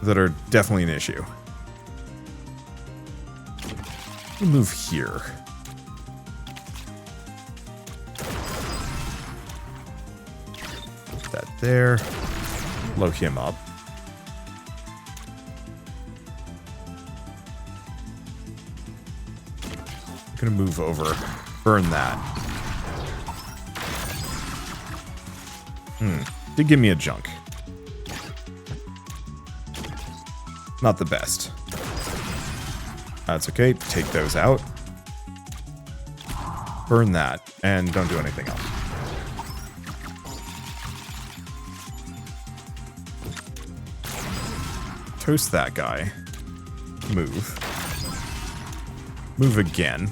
That are definitely an issue. We'll move here. Put that there. Blow him up. I'm gonna move over. Burn that. Did give me a junk. Not the best. That's okay. Take those out. Burn that. And don't do anything else. Toast that guy. Move. Move again.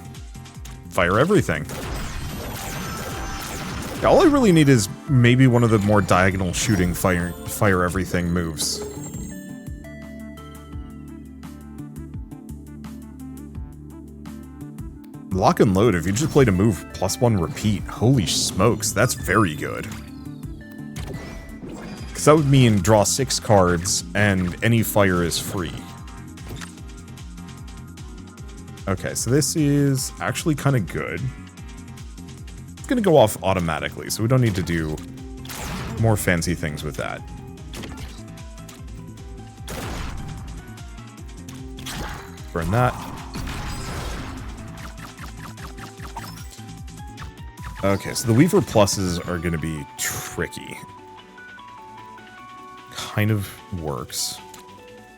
Fire everything. Yeah, all I really need is maybe one of the more diagonal shooting fire everything moves. lock and load, if you just played a move +1 repeat, holy smokes, that's very good. Because that would mean draw 6 cards and any fire is free. Okay, so this is actually kind of good. It's going to go off automatically, so we don't need to do more fancy things with that. Burn that. Okay, so the Weaver pluses are going to be tricky. Kind of works.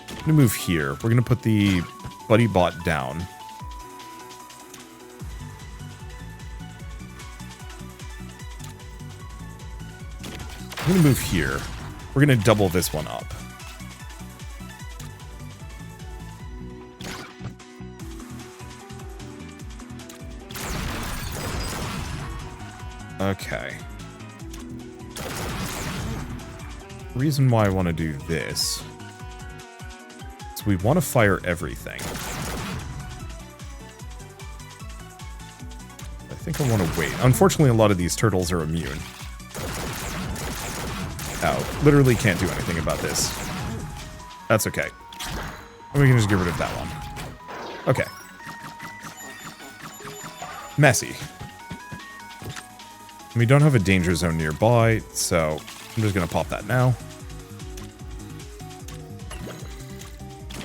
I'm going to move here. We're going to put the Buddy Bot down. I'm going to move here. We're going to double this one up. Okay. The reason why I want to do this is we want to fire everything. I think I want to wait. Unfortunately, a lot of these turtles are immune. Oh, literally can't do anything about this. That's okay. And we can just get rid of that one. Okay. Messy. We don't have a danger zone nearby, so I'm just going to pop that now.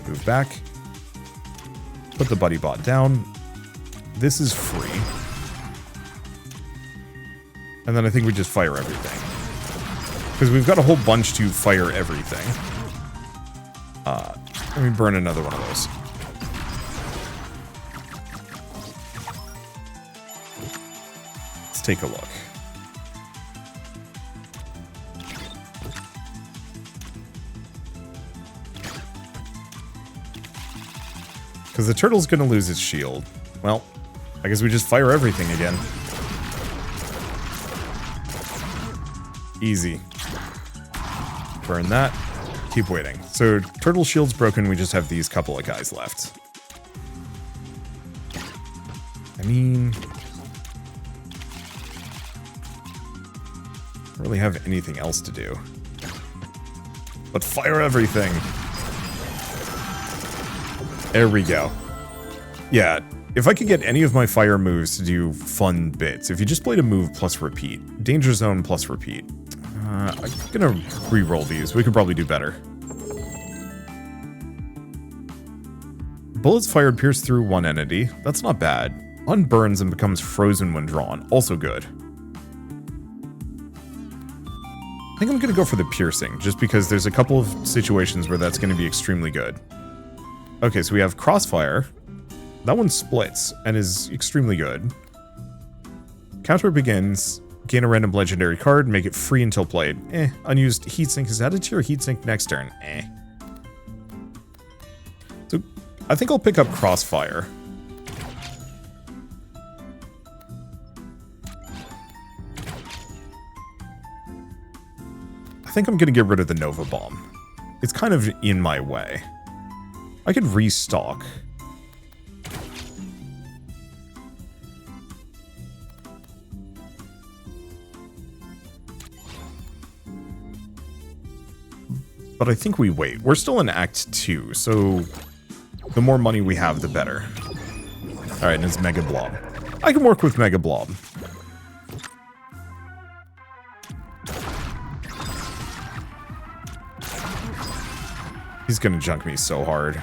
Move back. Put the Buddy Bot down. This is free. And then I think we just fire everything. Because we've got a whole bunch to fire everything. Let me burn another one of those. Let's take a look. Because the turtle's going to lose its shield. Well, I guess we just fire everything again. Easy. Burn that. Keep waiting. So, turtle shield's broken, we just have these couple of guys left. I mean... don't really have anything else to do. But fire everything! There we go. Yeah, if I could get any of my fire moves to do fun bits, if you just played a move plus repeat, danger zone plus repeat, I'm gonna re-roll these. We could probably do better. Bullets fired pierce through one entity. That's not bad. Unburns and becomes frozen when drawn. Also good. I think I'm gonna go for the piercing, just because there's a couple of situations where that's gonna be extremely good. Okay, so we have Crossfire. That one splits and is extremely good. Counter begins. Gain a random legendary card. Make it free until played. Unused heatsink is added to your heatsink next turn. So I think I'll pick up Crossfire. I think I'm going to get rid of the Nova Bomb. It's kind of in my way. I could restock. But I think we wait. We're still in Act 2, so the more money we have, the better. Alright, and it's Mega Blob. I can work with Mega Blob. He's gonna junk me so hard.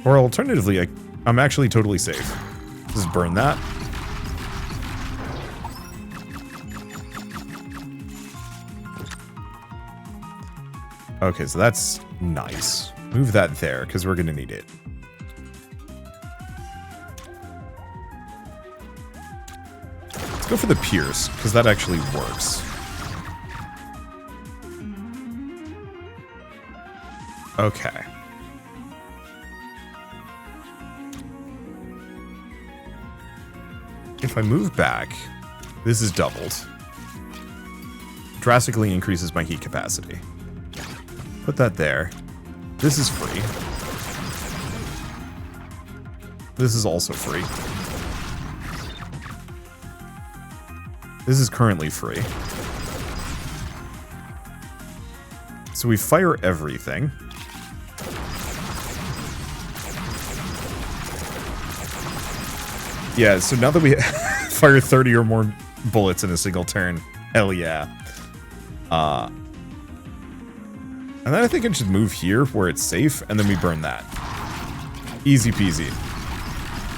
Or alternatively, I'm actually totally safe. Just burn that. Okay, so that's nice. Move that there, because we're gonna need it. Let's go for the Pierce, because that actually works. Okay. If I move back, this is doubled. Drastically increases my heat capacity. Put that there. This is free. This is also free. This is currently free. So we fire everything. Yeah, so now that we fire 30 or more bullets in a single turn, hell yeah. And then I think I should move here where it's safe, and then we burn that. Easy peasy.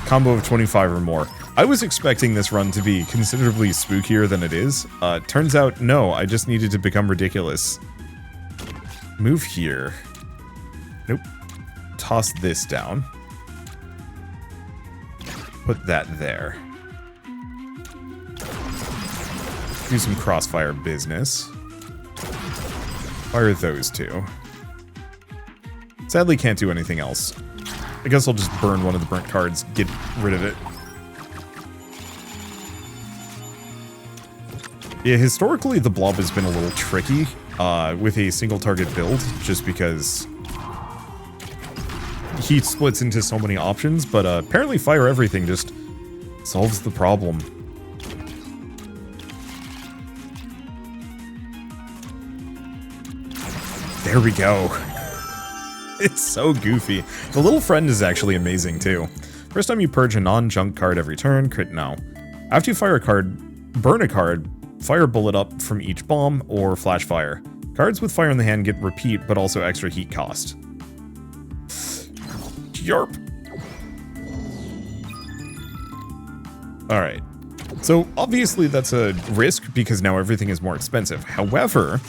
Combo of 25 or more. I was expecting this run to be considerably spookier than it is. Turns out, no, I just needed to become ridiculous. Move here. Nope. Toss this down. Put that there. Do some crossfire business. Fire those two. Sadly, can't do anything else. I guess I'll just burn one of the burnt cards, get rid of it. Yeah, historically, the blob has been a little tricky with a single target build, just because he splits into so many options, but apparently fire everything just solves the problem. There we go. It's so goofy. The little friend is actually amazing too. First time you purge a non-junk card every turn, crit now. After you fire a card, burn a card, fire a bullet up from each bomb, or flash fire. Cards with fire in the hand get repeat, but also extra heat cost. Yarp. Alright. So obviously that's a risk because now everything is more expensive. However,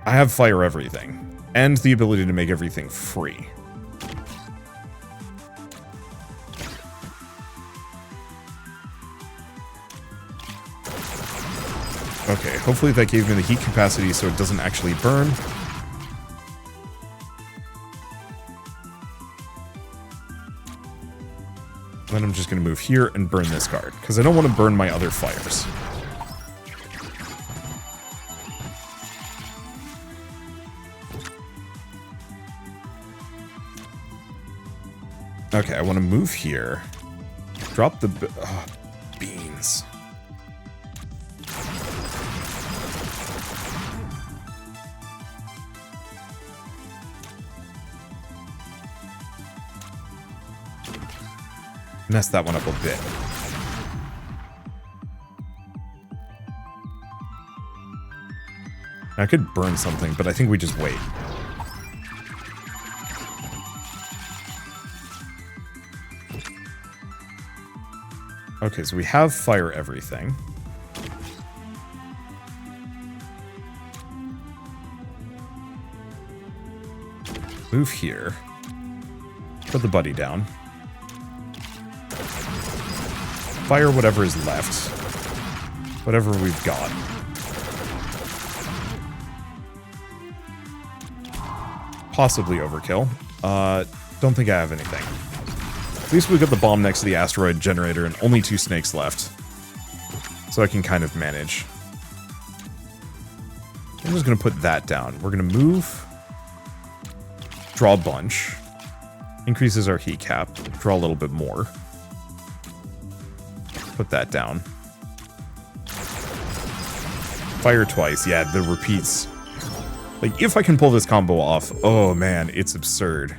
I have fire everything, and the ability to make everything free. Okay, hopefully that gave me the heat capacity so it doesn't actually burn. Then I'm just going to move here and burn this card, because I don't want to burn my other fires. Okay, I want to move here. Drop the beans. Messed that one up a bit. I could burn something, but I think we just wait. Okay, so we have fire everything. Move here. Put the buddy down. Fire whatever is left. Whatever we've got. Possibly overkill. Don't think I have anything. At least we've got the bomb next to the asteroid generator and only 2 snakes left. So I can kind of manage. I'm just going to put that down. We're going to move. Draw a bunch. Increases our heat cap. Draw a little bit more. Put that down. Fire twice. Yeah, the repeats. Like, if I can pull this combo off, oh man, it's absurd.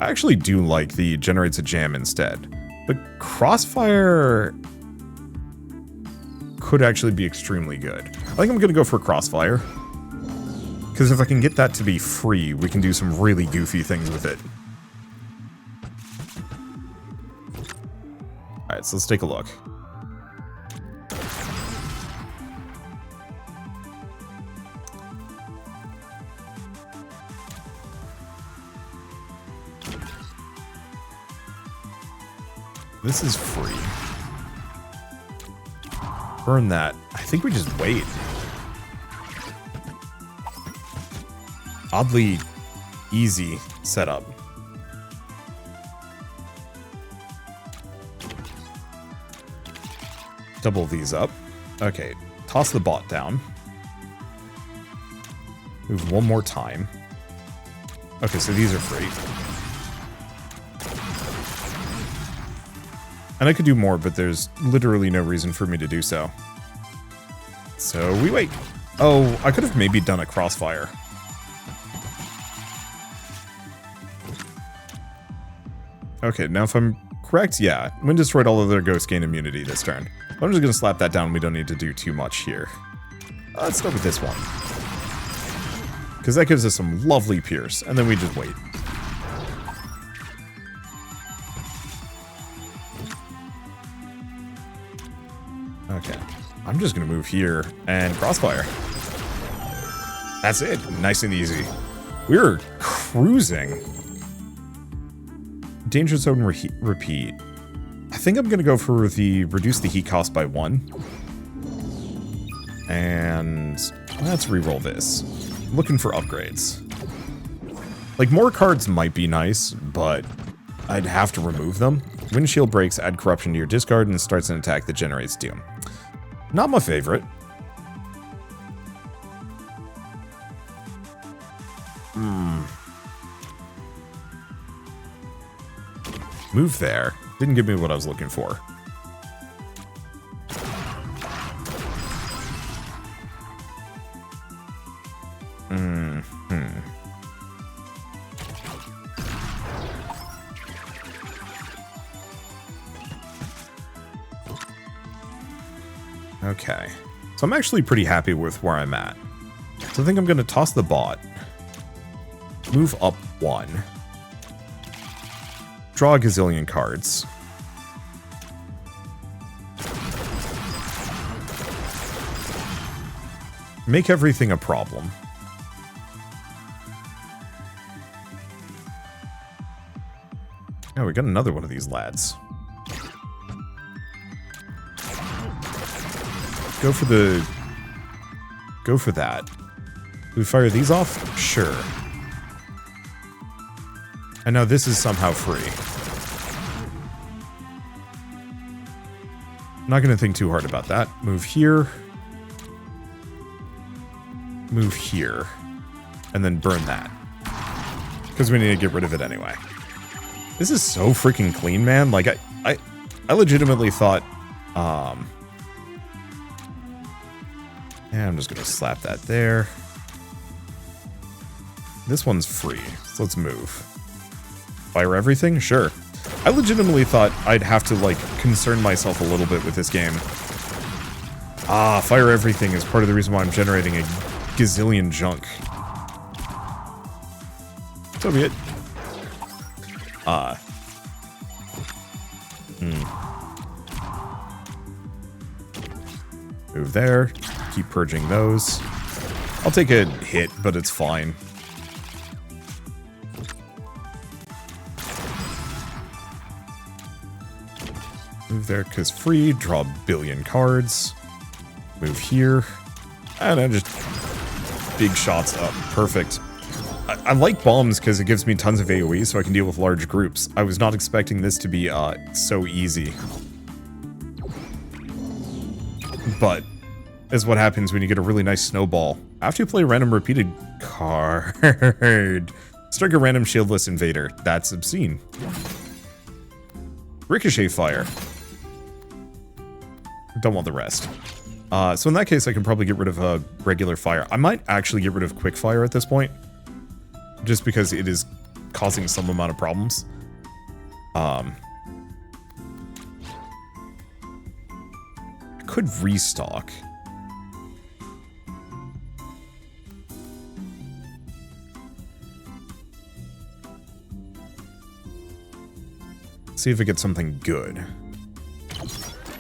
I actually do like the generates a jam instead, but crossfire could actually be extremely good. I think I'm going to go for crossfire, because if I can get that to be free, we can do some really goofy things with it. Alright, so let's take a look. This is free. Burn that. I think we just wait. Oddly easy setup. Double these up. Okay, toss the bot down. Move one more time. Okay, so these are free. And I could do more, but there's literally no reason for me to do so. So we wait. Oh, I could have maybe done a crossfire. Okay, now if I'm correct, yeah. Wind destroyed all other ghosts gain immunity this turn. I'm just going to slap that down. We don't need to do too much here. Let's start with this one. Because that gives us some lovely pierce, and then we just wait. Okay, I'm just going to move here and crossfire. That's it. Nice and easy. We're cruising. Danger zone repeat. I think I'm going to go for the reduce the heat cost by 1. And let's reroll this. Looking for upgrades. Like, more cards might be nice, but I'd have to remove them. Windshield breaks, add corruption to your discard, and starts an attack that generates doom. Not my favorite. Move there. Didn't give me what I was looking for. Okay. So I'm actually pretty happy with where I'm at. So I think I'm going to toss the bot. Move up 1. Draw a gazillion cards. Make everything a problem. Oh, we got another one of these lads. Go for that. Do we fire these off? Sure. And now this is somehow free. I'm not going to think too hard about that. Move here. Move here. And then burn that. Because we need to get rid of it anyway. This is so freaking clean, man. Like, I legitimately thought, yeah, I'm just going to slap that there. This one's free, so let's move. Fire everything? Sure. I legitimately thought I'd have to, like, concern myself a little bit with this game. Ah, fire everything is part of the reason why I'm generating a gazillion junk. So be it. Move there. Keep purging those. I'll take a hit, but it's fine. Move there, because free. Draw a billion cards. Move here. And then just big shots up. Perfect. I like bombs because it gives me tons of AoE so I can deal with large groups. I was not expecting this to be so easy. But is what happens when you get a really nice snowball. After you play a random repeated card, strike a random shieldless invader. That's obscene. Ricochet fire. Don't want the rest. So in that case, I can probably get rid of a regular fire. I might actually get rid of quick fire at this point. Just because it is causing some amount of problems. I could restock. See if it gets something good.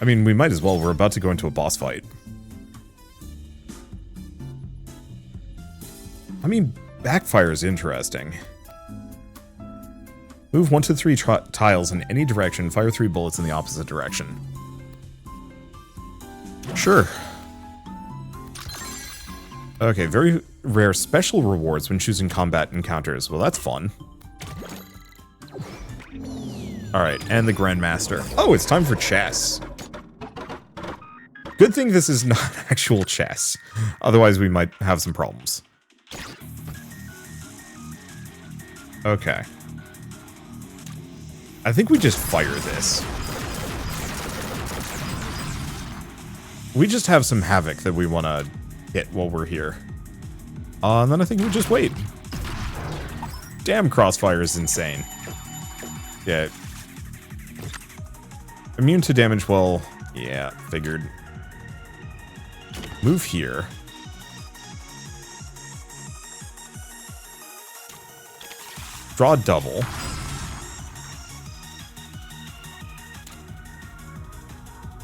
I mean, we might as well. We're about to go into a boss fight. I mean, backfire is interesting. Move 1 to 3 tiles in any direction. Fire 3 bullets in the opposite direction. Sure. Okay, very rare special rewards when choosing combat encounters. Well, that's fun. Alright, and the Grandmaster. Oh, it's time for chess. Good thing this is not actual chess. Otherwise, we might have some problems. Okay. I think we just fire this. We just have some havoc that we want to hit while we're here. And then I think we just wait. Damn, Crossfire is insane. Yeah. Immune to damage, well, yeah, figured. Move here. Draw double.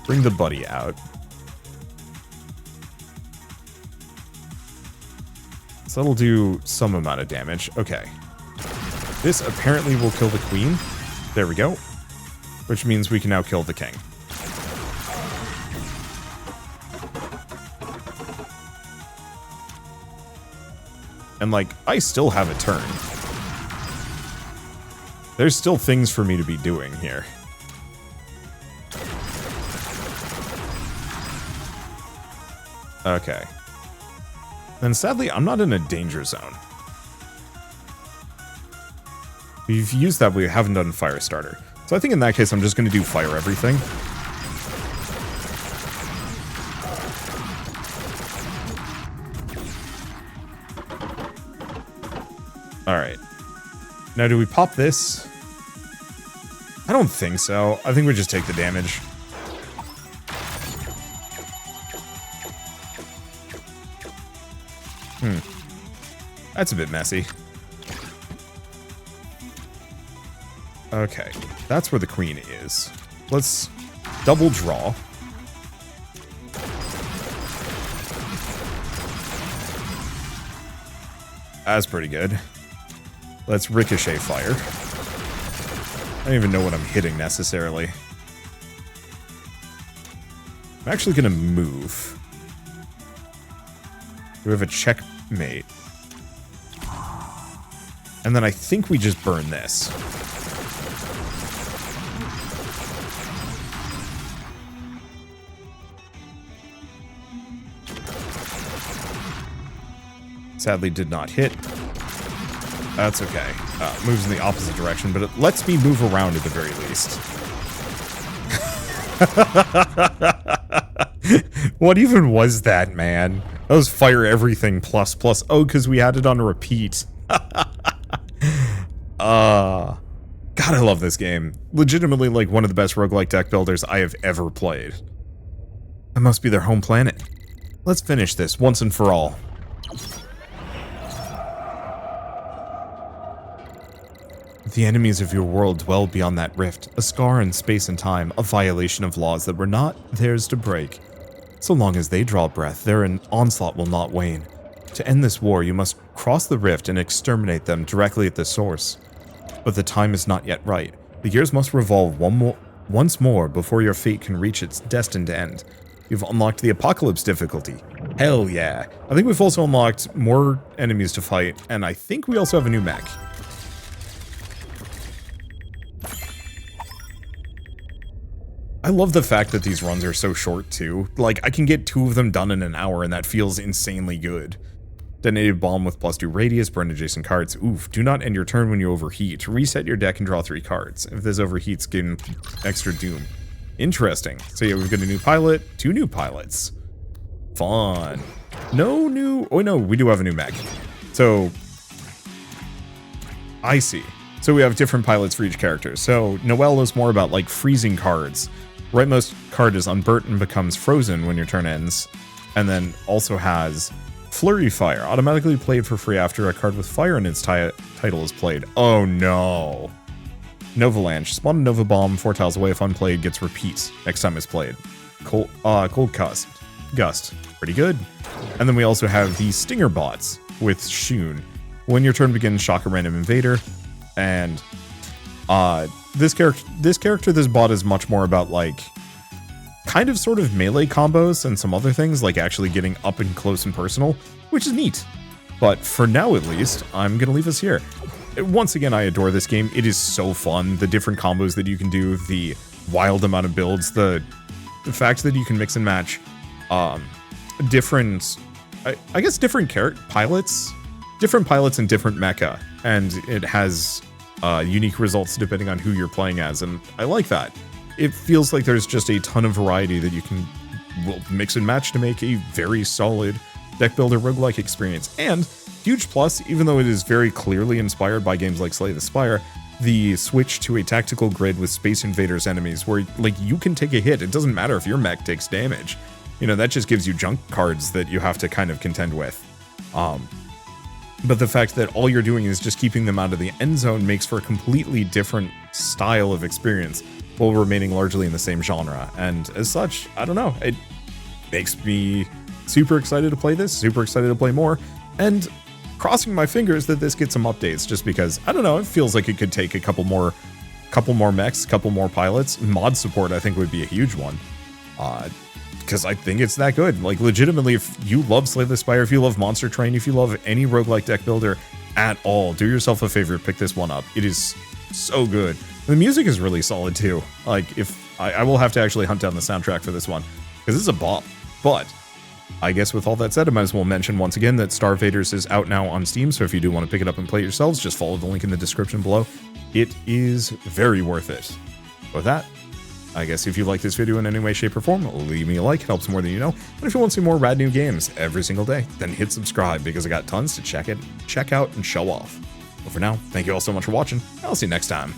Bring the buddy out. So that'll do some amount of damage. Okay. This apparently will kill the queen. There we go. Which means we can now kill the king. And, like, I still have a turn. There's still things for me to be doing here. Okay. And sadly, I'm not in a danger zone. We've used that, we haven't done fire starter. So I think in that case, I'm just going to do fire everything. Alright. Now, do we pop this? I don't think so. I think we just take the damage. That's a bit messy. Okay, that's where the queen is. Let's double draw. That's pretty good. Let's ricochet fire. I don't even know what I'm hitting necessarily. I'm actually gonna move. We have a checkmate. And then I think we just burn this. Sadly did not hit. That's okay. Moves in the opposite direction, but it lets me move around at the very least. What even was that, man? That was fire everything plus plus. Oh, because we had it on a repeat. God, I love this game. Legitimately, like, one of the best roguelike deck builders I have ever played. That must be their home planet. Let's finish this once and for all. The enemies of your world dwell beyond that rift, a scar in space and time, a violation of laws that were not theirs to break. So long as they draw breath, their onslaught will not wane. To end this war, you must cross the rift and exterminate them directly at the source. But the time is not yet right. The years must revolve once more before your fate can reach its destined end. You've unlocked the Apocalypse difficulty. Hell yeah. I think we've also unlocked more enemies to fight, and I think we also have a new mech. I love the fact that these runs are so short, too. Like, I can get 2 of them done in an hour, and that feels insanely good. Detonated bomb with +2 radius, burn adjacent cards. Oof, do not end your turn when you overheat. Reset your deck and draw 3 cards. If this overheats, gain extra doom. Interesting. So yeah, we've got a new pilot, 2 new pilots. Fun. No new... Oh, no, we do have a new mech. So... I see. So we have different pilots for each character. So Noelle is more about, like, freezing cards. Rightmost card is unburnt and becomes frozen when your turn ends. And then also has Flurry Fire, automatically played for free after a card with fire in its title is played. Oh no. Novalanche, spawn a Nova Bomb 4 tiles away if unplayed, gets repeat next time it's played. Cold Gust, pretty good. And then we also have the Stinger Bots with Shun. When your turn begins, shock a random invader. And this bot is much more about, like, kind of sort of melee combos and some other things, like actually getting up and close and personal, which is neat. But for now, at least, I'm gonna leave us here. Once again, I adore this game. It is so fun. The different combos that you can do, the wild amount of builds, the fact that you can mix and match different, I guess different pilots different pilots and different mecha, and it has unique results depending on who you're playing as, and I like that. It feels like there's just a ton of variety that you can mix and match to make a very solid deck builder roguelike experience. And huge plus, even though it is very clearly inspired by games like Slay the Spire, the switch to a tactical grid with Space Invaders enemies where like you can take a hit. It doesn't matter if your mech takes damage. You know, that just gives you junk cards that you have to kind of contend with. But the fact that all you're doing is just keeping them out of the end zone makes for a completely different style of experience while remaining largely in the same genre. And as such, I don't know, it makes me super excited to play this, super excited to play more, and crossing my fingers that this gets some updates, just because, I don't know, it feels like it could take a couple more mechs, couple more pilots. Mod support, I think, would be a huge one. Because I think it's that good. Like, legitimately, if you love Slay the Spire, if you love Monster Train, if you love any roguelike deck builder at all, do yourself a favor, pick this one up. It is so good. The music is really solid, too. Like, if I will have to actually hunt down the soundtrack for this one, because it's a bop. But I guess with all that said, I might as well mention once again that StarVaders is out now on Steam, so if you do want to pick it up and play it yourselves, just follow the link in the description below. It is very worth it. With that, I guess if you like this video in any way, shape, or form, leave me a like. It helps more than you know. And if you want to see more rad new games every single day, then hit subscribe, because I got tons to check out and show off. But for now, thank you all so much for watching. I'll see you next time.